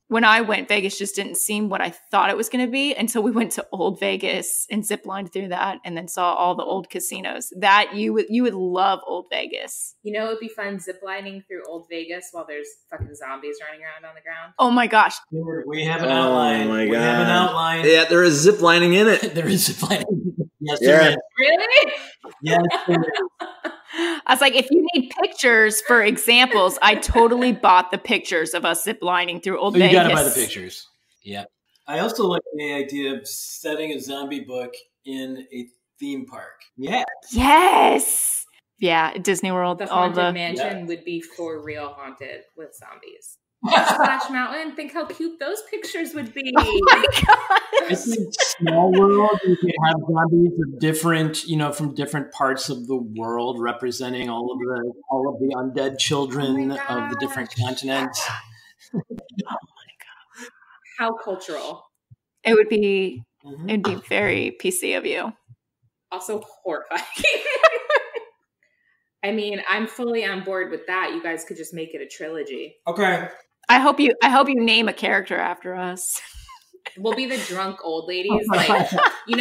When I went, Vegas just didn't seem what I thought it was going to be until we went to Old Vegas and ziplined through that and then saw all the old casinos. That you would love Old Vegas. It'd be fun ziplining through Old Vegas while there's fucking zombies running around on the ground. Oh my gosh. We have an outline. Oh my We God. have an outline. Yeah, there is zip lining in it. There is zip lining. Yes, Yeah. there is. Really? Yes, there is. I was like, if you need pictures for examples, I totally bought the pictures of us ziplining through Old Oh, you Vegas. got to buy the pictures. Yeah. I also like the idea of setting a zombie book in a theme park. Yeah. Yes. Yeah, Disney World. The all Haunted the Mansion would be for real haunted with zombies. Splash Mountain, think how cute those pictures would be. Oh my I gosh. think Small World, you can have zombies of different, from different parts of the world, representing all of the undead children of the different continents. How cultural. It would be Mhm. it'd be very PC of you. Also horrifying. I mean, I'm fully on board with that. You guys could just make it a trilogy. Okay. I hope you name a character after us. We'll be the drunk old ladies, like in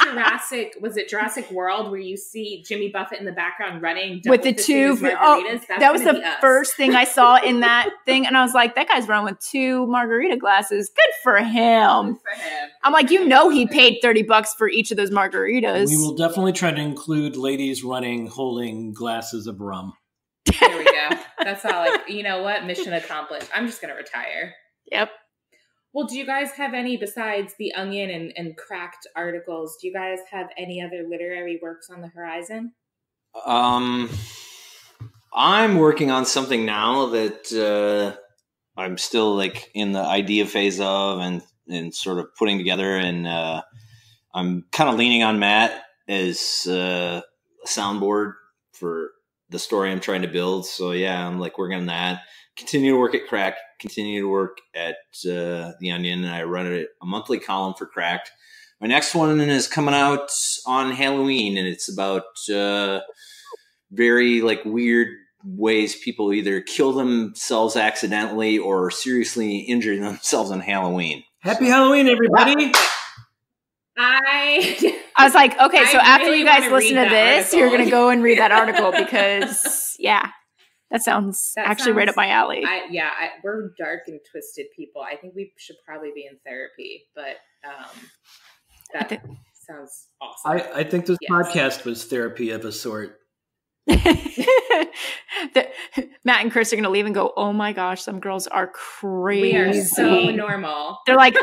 Jurassic, was it Jurassic World, where you see Jimmy Buffett in the background running With the double-fisting two his margaritas? That's that was gonna the be us. first thing I saw in that thing, and I was like, that guy's running with 2 margarita glasses. Good for him. For him. I'm like, he paid $30 for each of those margaritas. We will definitely try to include ladies running, holding glasses of rum. There we go. That's all. You know what? Mission accomplished. I'm just gonna retire. Yep. Well, do you guys have any, besides The Onion and Cracked articles, do you guys have any other literary works on the horizon? I'm working on something now that I'm still like in the idea phase of and sort of putting together, and I'm kind of leaning on Matt as a soundboard for the story I'm trying to build. So yeah, I'm like working on that. Continue to work at Cracked. Continue to work at The Onion. I run a monthly column for Cracked. My next one is coming out on Halloween, and it's about very like weird ways people either kill themselves accidentally or seriously injure themselves on Halloween. Happy Halloween, everybody! I was like, okay, so I after really you guys wanna listen to read that this, article. you're going to go and read that article because, yeah, that sounds actually right up my alley. We're dark and twisted people. I think we should probably be in therapy, but that sounds awesome. I think this podcast was therapy of a sort. Matt and Chris are going to leave and go, oh my gosh, some girls are crazy. We are so normal. They're like,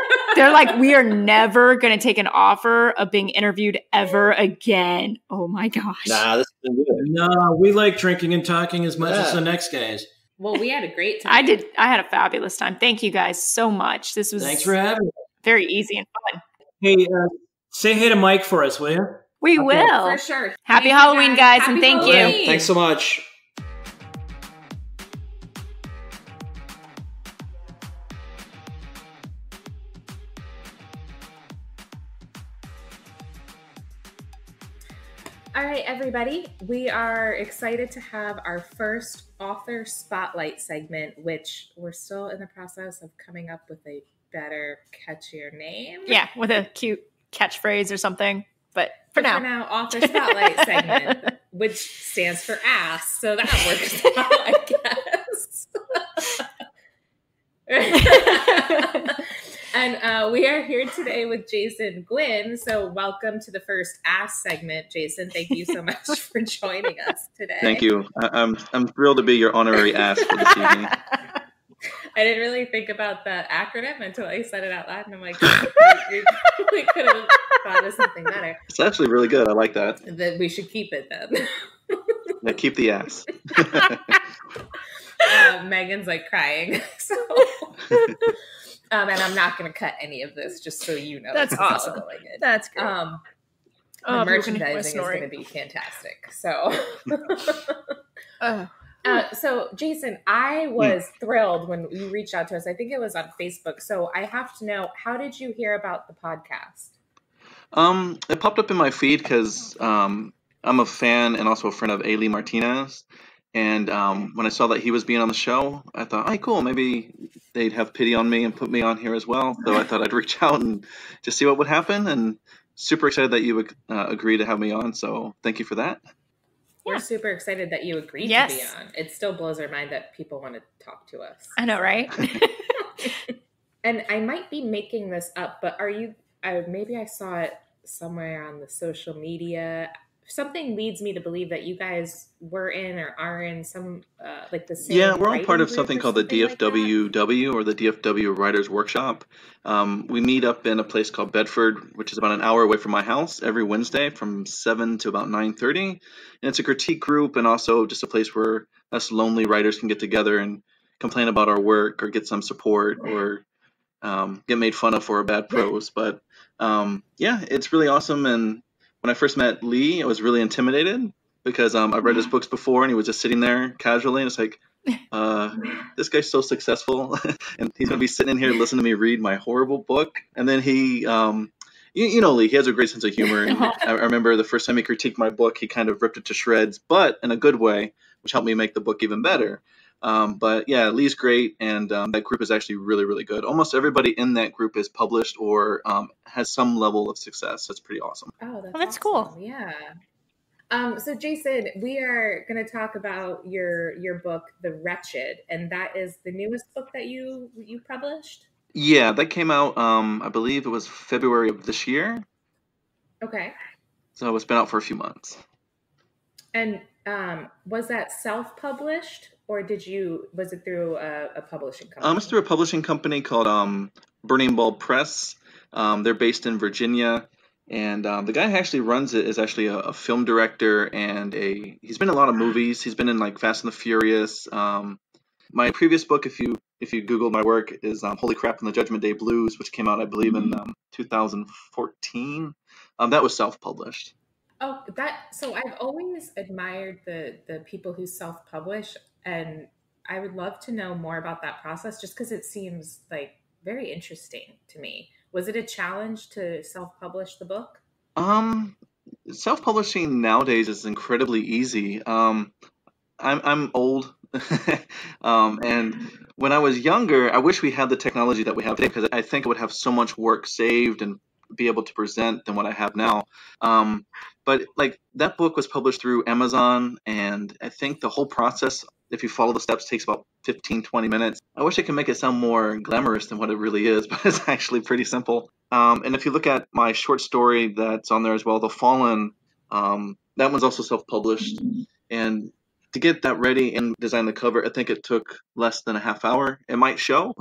we are never going to take an offer of being interviewed ever again. Oh my gosh. Nah, this has been good. No, we like drinking and talking as much as the next guys. Well, we had a great time. I had a fabulous time. Thank you guys so much. This was Thanks for having me. very easy and fun. Hey, say hey to Mike for us, will you? We will. For sure. Happy Thank you, Halloween, guys, Happy and thank you. Halloween. Thanks so much. All right, everybody. We are excited to have our first author spotlight segment, which we're still in the process of coming up with a better, catchier name. Yeah, with a cute catchphrase or something. But for now, author spotlight segment. which stands for ass. So that works out, I guess. And we are here today with Jason Guinn. So welcome to the first ass segment, Jason. Thank you so much for joining us today. Thank you. I'm thrilled to be your honorary ass for this evening. I didn't really think about that acronym until I said it out loud, and I'm like, we could have thought of something better. It's actually really good. I like that. That we should keep it then. Yeah, keep the ass. Megan's like crying. So, and I'm not going to cut any of this, just so you know. That's awesome. That's great. The merchandising is going to be fantastic. So. So, Jason, I was thrilled when you reached out to us. I think it was on Facebook. So I have to know, how did you hear about the podcast? It popped up in my feed because I'm a fan and also a friend of Ailey Martinez. And when I saw that he was being on the show, I thought, hey, cool, maybe they'd have pity on me and put me on here as well. So I thought I'd reach out and just see what would happen. And super excited that you would agree to have me on. So thank you for that. We're super excited that you agreed to be on. It still blows our mind that people want to talk to us. I know, right? And I might be making this up, but are you, maybe I saw it somewhere on the social media. Something leads me to believe that you guys were in or are in some, like the same. Yeah, we're all part of something called the DFWW, or the DFW Writers Workshop. We meet up in a place called Bedford, which is about an hour away from my house, every Wednesday from 7 to about 9:30. And it's a critique group and also just a place where us lonely writers can get together and complain about our work or get some support or get made fun of for our bad prose. But yeah, it's really awesome. And when I first met Lee, I was really intimidated because I've read his books before and he was just sitting there casually. And it's like, this guy's so successful and he's going to be sitting in here listening to me read my horrible book. And then he, you know, Lee, he has a great sense of humor. And I remember the first time he critiqued my book, he kind of ripped it to shreds, but in a good way, which helped me make the book even better. But yeah, Lee's great, and that group is actually really, really good. Almost everybody in that group is published or has some level of success. That's pretty awesome. Oh, that's awesome. Cool. Yeah. So Jason, we are going to talk about your book, The Wretched, and that is the newest book that you published? Yeah, that came out, I believe it was February of this year. Okay. So it's been out for a few months. And was that self-published, or was it through a publishing company? It's through a publishing company called Burning Bulb Press. They're based in Virginia, and the guy who actually runs it is actually a film director, and he's been in a lot of movies. He's been in like Fast and the Furious. My previous book, if you Google my work, is Holy Crap and the Judgment Day Blues, which came out, I believe, in 2014. That was self-published. Oh, so I've always admired the people who self-publish, and I would love to know more about that process just because it seems like very interesting to me. Was it a challenge to self-publish the book? Self-publishing nowadays is incredibly easy. I'm old, and when I was younger, I wish we had the technology that we have today because I think I would have so much work saved and be able to present than what I have now. But like that book was published through Amazon, and I think the whole process, if you follow the steps, takes about 15-20 minutes. I wish I could make it sound more glamorous than what it really is, but it's actually pretty simple. And if you look at my short story that's on there as well, The Fallen, that one's also self-published. And to get that ready and design the cover, I think it took less than a half hour. It might show.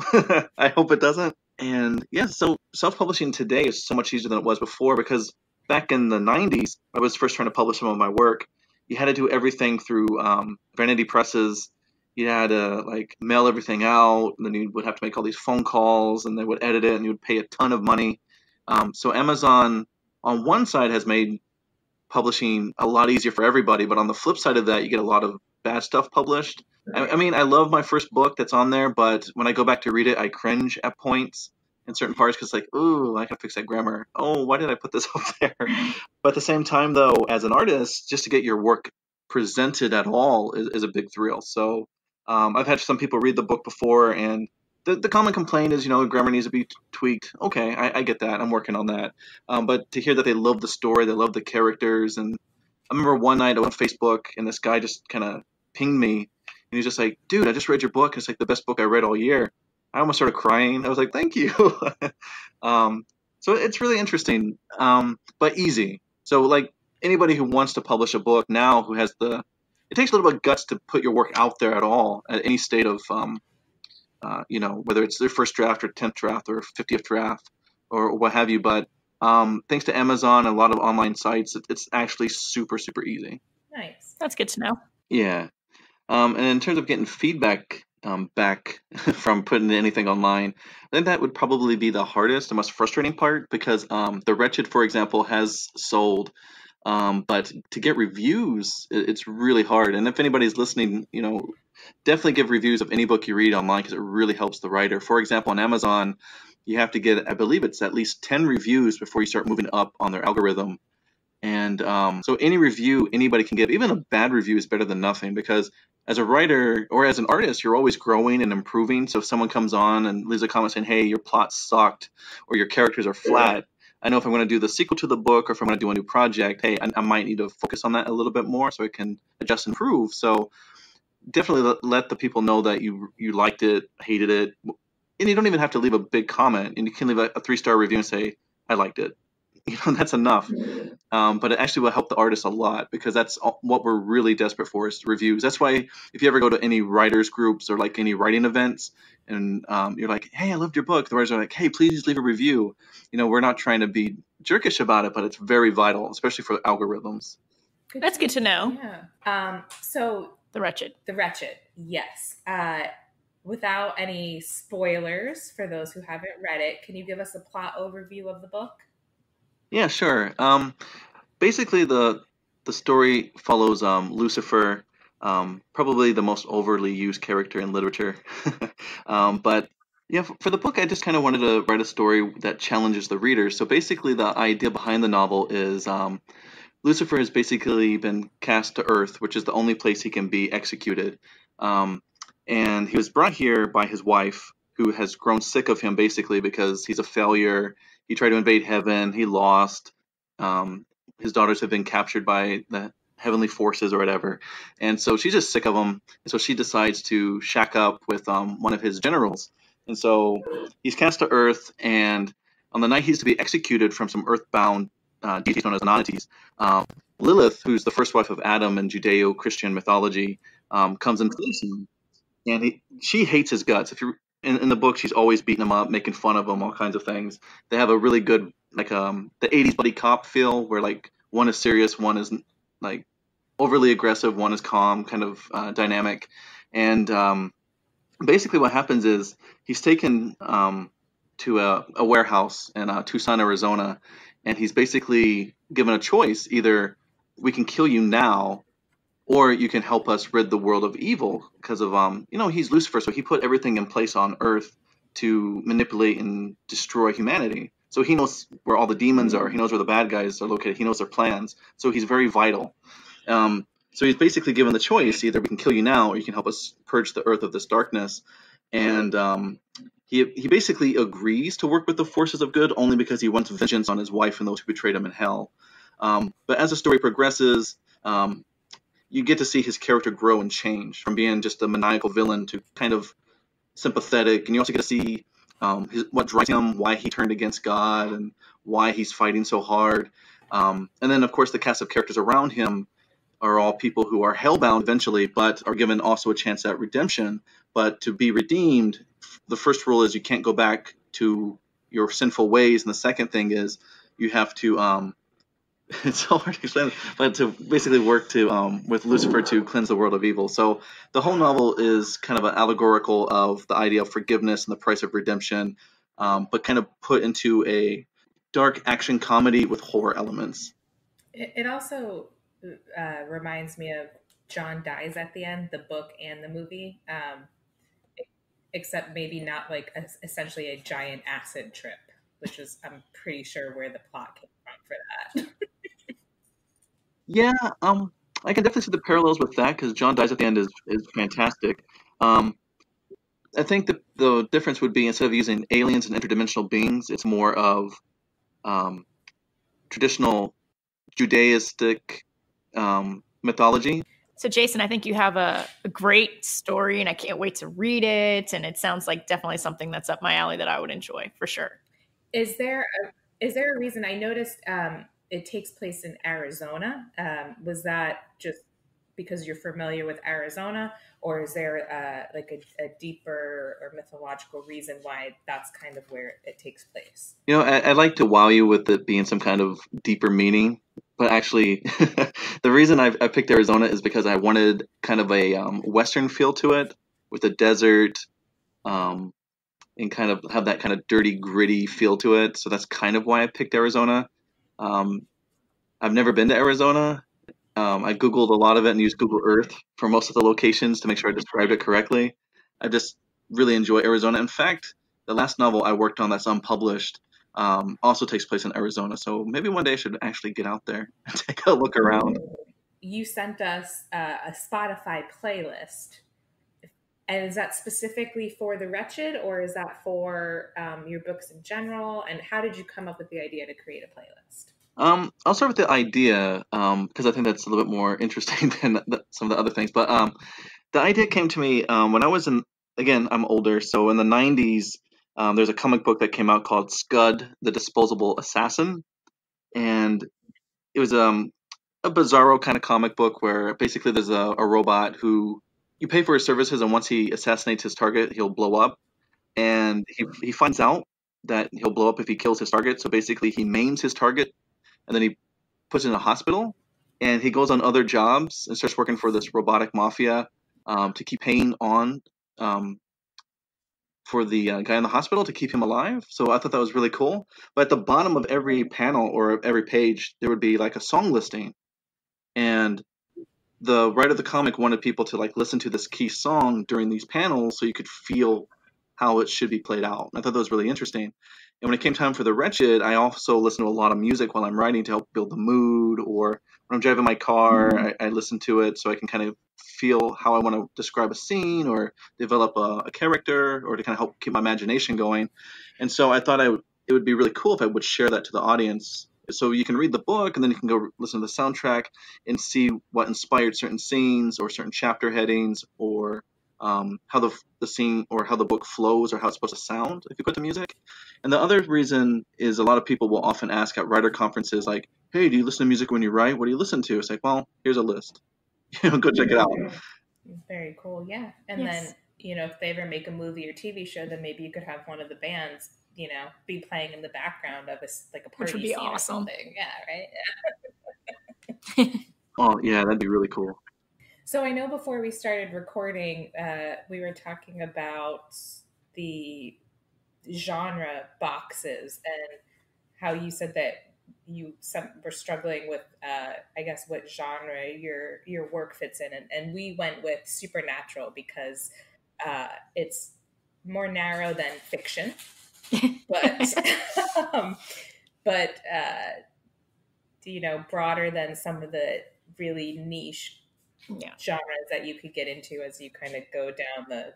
I hope it doesn't. And yeah, so self-publishing today is so much easier than it was before, because back in the 90s, I was first trying to publish some of my work. You had to do everything through vanity presses. You had to like mail everything out, and then you would have to make all these phone calls, and they would edit it, and you would pay a ton of money. So Amazon, on one side, has made publishing a lot easier for everybody, but on the flip side of that, you get a lot of bad stuff published. I mean, I love my first book that's on there, but when I go back to read it, I cringe at points in certain parts because like, ooh, I gotta fix that grammar. Oh, why did I put this up there? But at the same time, though, as an artist, just to get your work presented at all is a big thrill. So I've had some people read the book before, and the common complaint is, grammar needs to be tweaked. Okay, I get that. I'm working on that. But to hear that they love the story, they love the characters, and I remember one night I went on Facebook and this guy just kind of pinged me and he's just like, dude, I just read your book. It's like the best book I read all year. I almost started crying. I was like, thank you. So it's really interesting, but easy. So like anybody who wants to publish a book now, who has it takes a little bit of guts to put your work out there at all, at any state of, whether it's their first draft or 10th draft or 50th draft or what have you. But thanks to Amazon and a lot of online sites, it's actually super, super easy. Nice. That's good to know. Yeah. And in terms of getting feedback back from putting anything online, I think that would probably be the hardest and most frustrating part, because The Wretched, for example, has sold. But to get reviews, it's really hard. And if anybody's listening, definitely give reviews of any book you read online, because it really helps the writer. For example, on Amazon, you have to get, I believe it's at least 10 reviews before you start moving up on their algorithm. And so any review anybody can give, even a bad review, is better than nothing, because as a writer or as an artist, you're always growing and improving. So if someone comes on and leaves a comment saying, hey, your plot sucked or your characters are flat, I know if I'm going to do the sequel to the book or if I'm going to do a new project, hey, I might need to focus on that a little bit more so I can adjust and improve. So definitely let the people know that you liked it, hated it. And you don't even have to leave a big comment. And you can leave a 3-star review and say, I liked it. That's enough. But it actually will help the artist a lot, because that's what we're really desperate for, is reviews. That's why if you ever go to any writers groups or like any writing events and you're like, hey, I loved your book, the writers are like, hey, please leave a review. We're not trying to be jerkish about it, but it's very vital, especially for algorithms. That's good to know. Yeah. So The Wretched. Yes. Without any spoilers for those who haven't read it, can you give us a plot overview of the book? Yeah, sure. Basically, the story follows Lucifer, probably the most overly used character in literature. But yeah, for the book, I just kind of wanted to write a story that challenges the reader. So basically, the idea behind the novel is Lucifer has basically been cast to Earth, which is the only place he can be executed. And he was brought here by his wife, who has grown sick of him, basically, because he's a failure. He tried to invade heaven. He lost. His daughters have been captured by the heavenly forces or whatever. And so she's just sick of him. And so she decides to shack up with one of his generals. And so he's cast to Earth. And on the night he's to be executed from some earthbound deities known as Ananites, Lilith, who's the first wife of Adam in Judeo-Christian mythology, comes and kills him. And she hates his guts. If you in the book, she's always beating him up, making fun of him, all kinds of things. They have a really good, like, the 80s buddy cop feel, where like one is serious, one is like overly aggressive, one is calm, kind of dynamic. And basically what happens is he's taken to a warehouse in Tucson, Arizona, and he's basically given a choice. Either we can kill you now, or you can help us rid the world of evil, because of he's Lucifer, so he put everything in place on Earth to manipulate and destroy humanity. So he knows where all the demons are. He knows where the bad guys are located. He knows their plans. So he's very vital. So he's basically given the choice: either we can kill you now, or you can help us purge the Earth of this darkness. And he basically agrees to work with the forces of good only because he wants vengeance on his wife and those who betrayed him in hell. But as the story progresses, you get to see his character grow and change from being just a maniacal villain to kind of sympathetic. And you also get to see what drives him, why he turned against God, and why he's fighting so hard. And then, of course, the cast of characters around him are all people who are hellbound eventually, but are given also a chance at redemption. But to be redeemed, the first rule is you can't go back to your sinful ways. And the second thing is you have to it's so hard to explain, but to basically work to with Lucifer to cleanse the world of evil. So the whole novel is kind of an allegorical of the idea of forgiveness and the price of redemption, but kind of put into a dark action comedy with horror elements. It also reminds me of John Dies at the End, the book and the movie, except maybe not like essentially a giant acid trip, which is, I'm pretty sure, where the plot came from for that. Yeah, I can definitely see the parallels with that, because John Dies at the End is fantastic. I think the difference would be, instead of using aliens and interdimensional beings, it's more of traditional Judaistic mythology. So, Jason, I think you have a great story, and I can't wait to read it. And it sounds like definitely something that's up my alley that I would enjoy for sure. Is there a reason? I noticed it takes place in Arizona. Was that just because you're familiar with Arizona, or is there like a deeper or mythological reason why that's kind of where it takes place? I'd like to wow you with it being some kind of deeper meaning, but actually, the reason I picked Arizona is because I wanted kind of a Western feel to it, with a desert, and kind of have that kind of dirty, gritty feel to it. So that's kind of why I picked Arizona. I've never been to Arizona. I Googled a lot of it and used Google Earth for most of the locations to make sure I described it correctly. I just really enjoy Arizona. In fact, the last novel I worked on that's unpublished also takes place in Arizona. So maybe one day I should actually get out there and take a look around. You sent us a Spotify playlist. And is that specifically for The Wretched, or is that for your books in general? And how did you come up with the idea to create a playlist? I'll start with the idea because I think that's a little bit more interesting than some of the other things. But the idea came to me when I was again, I'm older. So in the 90s, there's a comic book that came out called Scud, the Disposable Assassin. And it was a bizarro kind of comic book where basically there's a robot who you pay for his services, and once he assassinates his target, he'll blow up. And he finds out that he'll blow up if he kills his target. So basically he maims his target, and then he puts it in a hospital, and he goes on other jobs and starts working for this robotic mafia to keep paying on for the guy in the hospital to keep him alive. So I thought that was really cool. But at the bottom of every panel or every page, there would be like a song listing. And the writer of the comic wanted people to like listen to this key song during these panels so you could feel how it should be played out. And I thought that was really interesting. And when it came time for The Wretched, I also listen to a lot of music while I'm writing to help build the mood, or when I'm driving my car, I listen to it so I can kind of feel how I want to describe a scene or develop a character, or to kind of help keep my imagination going. And so I thought it would be really cool if I would share that to the audience. So you can read the book, and then you can go listen to the soundtrack and see what inspired certain scenes or certain chapter headings, or how the scene or how the book flows, or how it's supposed to sound if you put the music. And the other reason is a lot of people will often ask at writer conferences, like, hey, do you listen to music when you write? What do you listen to? It's like, well, here's a list. Go check it out. Very cool. Yeah. And Yes. then, if they ever make a movie or TV show, then maybe you could have one of the bands, be playing in the background of a party Which would be scene or awesome. something. Yeah. Right. Oh, yeah, that'd be really cool. So I know before we started recording, we were talking about the genre boxes and how you said that you were struggling with, I guess, what genre your work fits in. And we went with supernatural because it's more narrow than fiction, but, but broader than some of the really niche genres that you could get into as you kind of go down the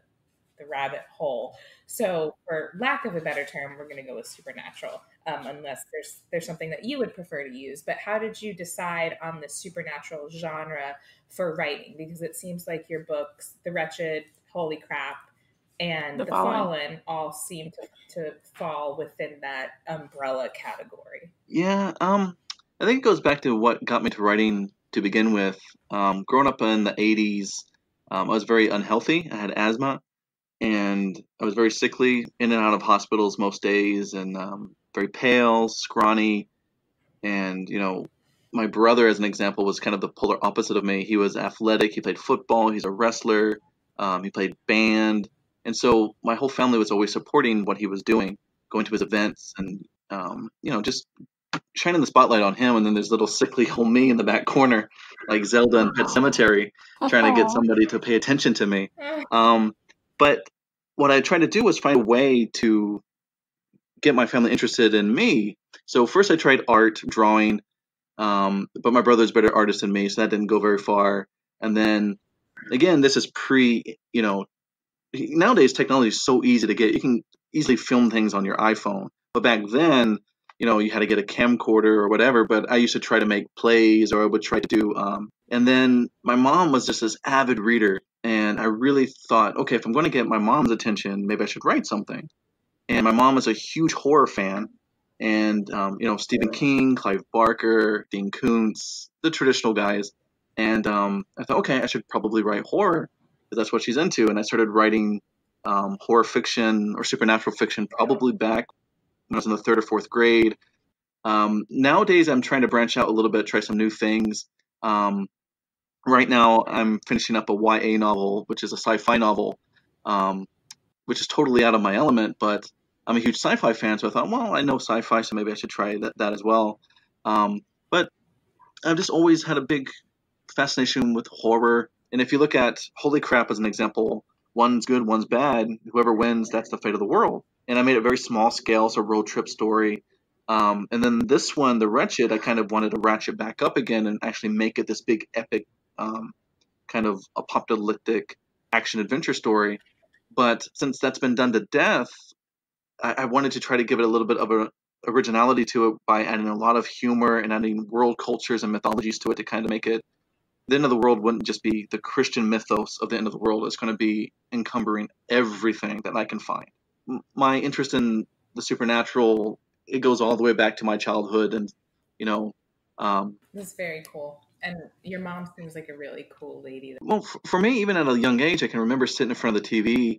rabbit hole. So for lack of a better term, we're going to go with supernatural, unless there's something that you would prefer to use. But how did you decide on the supernatural genre for writing? Because it seems like your books, The Wretched, Holy Crap, and The Fallen all seem to fall within that umbrella category. Yeah, I think it goes back to what got me to writing to begin with. Growing up in the 80s, I was very unhealthy. I had asthma, and I was very sickly, in and out of hospitals most days, and very pale, scrawny. And, my brother, as an example, was kind of the polar opposite of me. He was athletic. He played football. He's a wrestler. He played band. And so my whole family was always supporting what he was doing, going to his events, and, just shining the spotlight on him. And then there's little sickly old me in the back corner, like Zelda in Pet Sematary, trying to get somebody to pay attention to me. But what I tried to do was find a way to get my family interested in me. So first I tried art, drawing, but my brother's a better artist than me, so that didn't go very far. And then, again, this is nowadays technology is so easy to get. You can easily film things on your iPhone. But back then, you had to get a camcorder or whatever, but I used to try to make plays, or I would try to do, and then my mom was just this avid reader. And I really thought, okay, if I'm going to get my mom's attention, maybe I should write something. And my mom is a huge horror fan. And, Stephen King, Clive Barker, Dean Koontz, the traditional guys. And I thought, okay, I should probably write horror, because that's what she's into. And I started writing horror fiction or supernatural fiction probably back when I was in the 3rd or 4th grade. Nowadays, I'm trying to branch out a little bit, try some new things. Right now, I'm finishing up a YA novel, which is a sci-fi novel, which is totally out of my element, but I'm a huge sci-fi fan, so I thought, well, I know sci-fi, so maybe I should try that as well. But I've just always had a big fascination with horror. And if you look at Holy Crap as an example, one's good, one's bad. Whoever wins, that's the fate of the world. And I made it very small scale, so road trip story. And then this one, The Wretched, I kind of wanted to ratchet back up again and actually make it this big epic kind of apocalyptic action adventure story. But since that's been done to death, I wanted to try to give it a little bit of a originality to it by adding a lot of humor and adding world cultures and mythologies to it to kind of make it, the end of the world wouldn't just be the Christian mythos of the end of the world. It's going to be encumbering everything that I can find. My interest in the supernatural, it goes all the way back to my childhood, and That's very cool. And your mom seems like a really cool lady. Well, for me, even at a young age, I can remember sitting in front of the TV,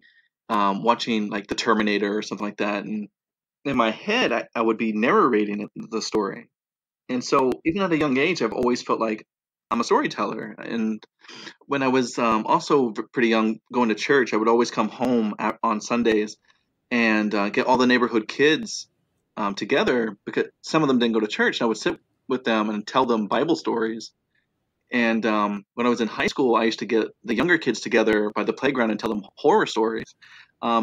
watching like The Terminator or something like that, and in my head, I would be narrating the story. And so, even at a young age, I've always felt like I'm a storyteller. And when I was also pretty young, going to church, I would always come home on Sundays and get all the neighborhood kids together, because some of them didn't go to church. And I would sit with them and tell them Bible stories. And when I was in high school, I used to get the younger kids together by the playground and tell them horror stories.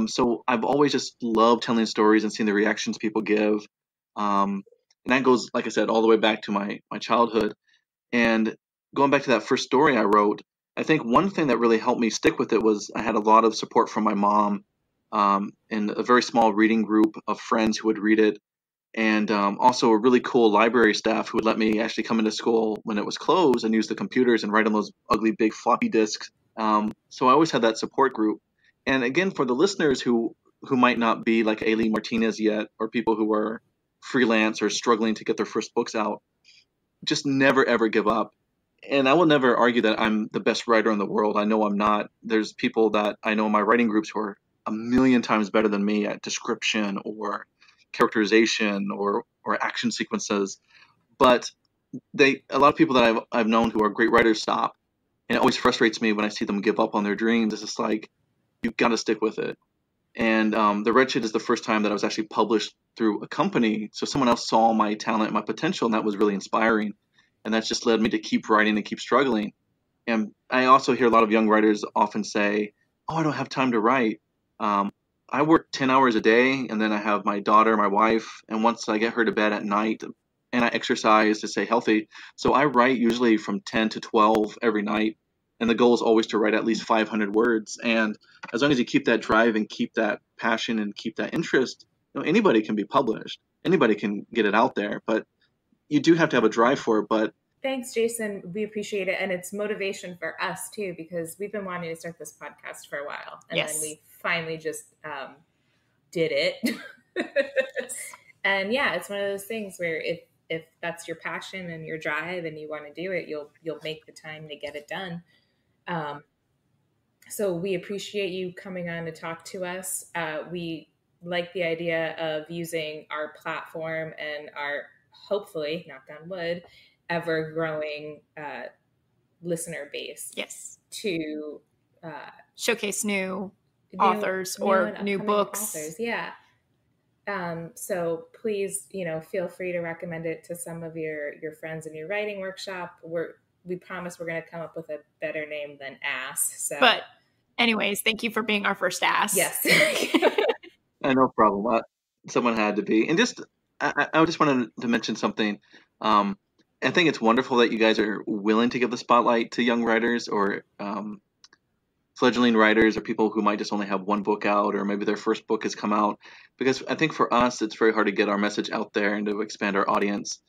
So I've always just loved telling stories and seeing the reactions people give. And that goes, like I said, all the way back to my childhood. And going back to that first story I wrote, I think one thing that really helped me stick with it was I had a lot of support from my mom, and a very small reading group of friends who would read it. And also a really cool library staff who would let me actually come into school when it was closed and use the computers and write on those ugly big floppy disks. So I always had that support group. And again, for the listeners who might not be like Aileen Martinez yet, or people who are freelance or struggling to get their first books out, just never, ever give up. And I will never argue that I'm the best writer in the world. I know I'm not. There's people that I know in my writing groups who are a million times better than me at description or characterization or action sequences, but a lot of people that I've known who are great writers stop, and it always frustrates me when I see them give up on their dreams. It's just like, you've got to stick with it. And The Wretched is the first time that I was actually published through a company, so someone else saw my talent and my potential, and that was really inspiring, and that's just led me to keep writing and keep struggling. And I also hear a lot of young writers often say, oh, I don't have time to write. I work 10 hours a day, and then I have my daughter, my wife, and once I get her to bed at night, and I exercise to stay healthy. So I write usually from 10 to 12 every night, and the goal is always to write at least 500 words. And as long as you keep that drive and keep that passion and keep that interest, anybody can be published. Anybody can get it out there, but you do have to have a drive for it. But thanks, Jason. We appreciate it. And it's motivation for us too, because we've been wanting to start this podcast for a while. And then we finally just did it. And yeah, it's one of those things where if that's your passion and your drive and you want to do it, you'll make the time to get it done. So we appreciate you coming on to talk to us. We like the idea of using our platform and our, hopefully, knock on wood, ever growing listener base. Yes. To showcase new authors or new books. Authors. Yeah. So please, feel free to recommend it to some of your friends in your writing workshop. We promise we're going to come up with a better name than ass. So, but anyways, thank you for being our first ass. Yes. No problem. Someone had to be. And I just wanted to mention something. I think it's wonderful that you guys are willing to give the spotlight to young writers, or fledgling writers or people who might just only have one book out, or maybe their first book has come out. Because I think for us, it's very hard to get our message out there and to expand our audience.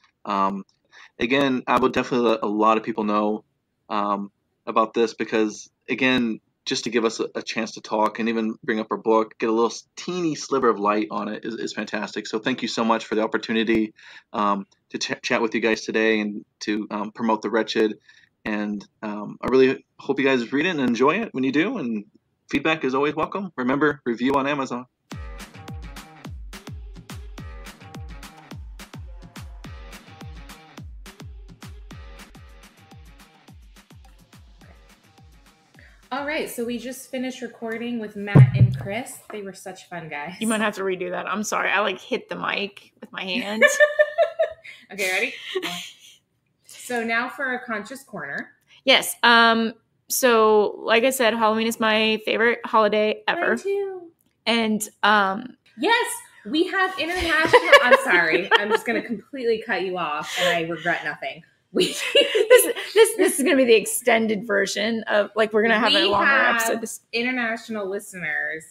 Again, I would definitely let a lot of people know about this because, again, just to give us a chance to talk and even bring up our book, get a little teeny sliver of light on it is fantastic. So thank you so much for the opportunity to chat with you guys today and to promote The Wretched. And I really hope you guys read it and enjoy it when you do. And feedback is always welcome. Remember, review on Amazon. All right, so we just finished recording with Matt and Chris. They were such fun guys. You might have to redo that. I'm sorry. I hit the mic with my hand. Okay, ready? So now for our Conscious Corner. Yes. So like I said, Halloween is my favorite holiday ever. Mine too. And yes, we have international. I'm sorry. I'm just going to completely cut you off, and I regret nothing. This is going to be the extended version of we're going to have a longer episode. International listeners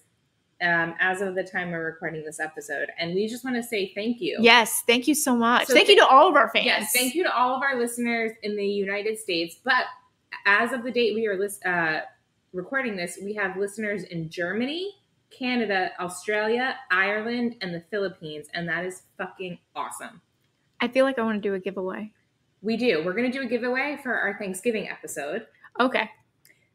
as of the time we're recording this episode, and we just want to say thank you. Yes, thank you so much. So thank you to all of our fans. Yes, thank you to all of our listeners in the United States. But as of the date we are recording this, we have listeners in Germany, Canada, Australia, Ireland, and the Philippines, and that is fucking awesome. I feel like I want to do a giveaway. We do. We're going to do a giveaway for our Thanksgiving episode. Okay.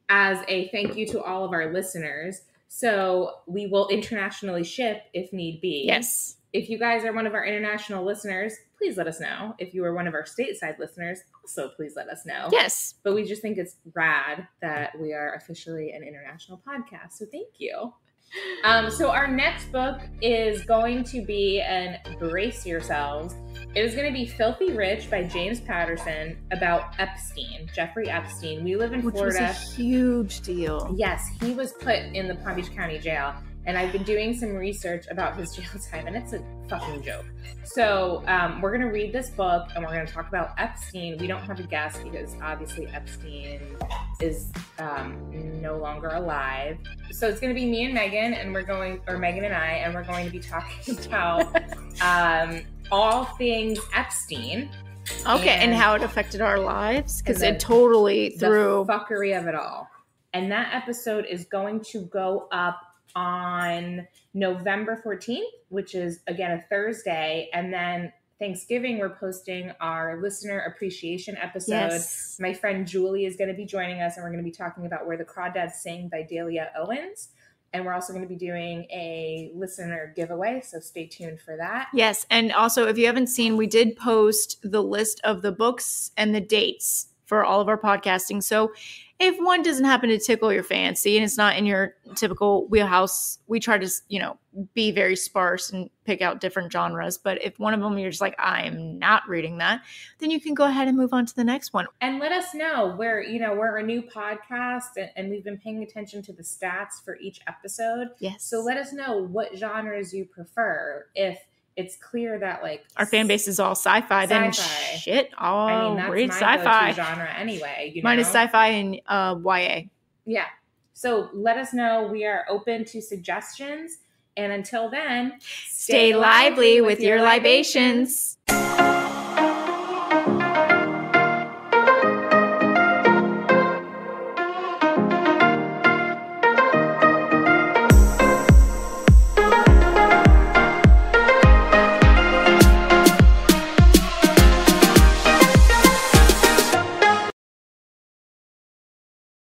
As a thank you to all of our listeners. So we will internationally ship if need be. Yes. If you guys are one of our international listeners, please let us know. If you are one of our stateside listeners, also please let us know. Yes. But we just think it's rad that we are officially an international podcast. So thank you. So our next book is going to be, and brace yourselves, it is going to be Filthy Rich by James Patterson about Epstein, Jeffrey Epstein. We live in Florida. Which was a huge deal. Yes, he was put in the Palm Beach County Jail. And I've been doing some research about his jail time, and it's a fucking joke. So we're going to read this book, and we're going to talk about Epstein. We don't have a guest because obviously Epstein is no longer alive. So it's going to be me and Megan, and Megan and I, and we're going to be talking about all things Epstein. Okay, and how it affected our lives, because it totally threw the fuckery of it all. And that episode is going to go up on November 14th, which is, again, a Thursday. And then Thanksgiving, we're posting our listener appreciation episode. Yes. My friend Julie is going to be joining us, and we're going to be talking about Where the Crawdads Sing by Delia Owens. And we're also going to be doing a listener giveaway, so stay tuned for that. Yes, and also, if you haven't seen, we did post the list of the books and the dates for all of our podcasting. So if one doesn't happen to tickle your fancy and it's not in your typical wheelhouse, we try to, be very sparse and pick out different genres. But if one of them you're just like, I am not reading that, then you can go ahead and move on to the next one. And let us know. We're a new podcast, and we've been paying attention to the stats for each episode. Yes. So let us know what genres you prefer. If it's clear that our fan base is all sci-fi, then shit, that's read my sci-fi go-to genre anyway. Mine is sci-fi and YA. Yeah. So let us know. We are open to suggestions. And until then, stay lively with your libations.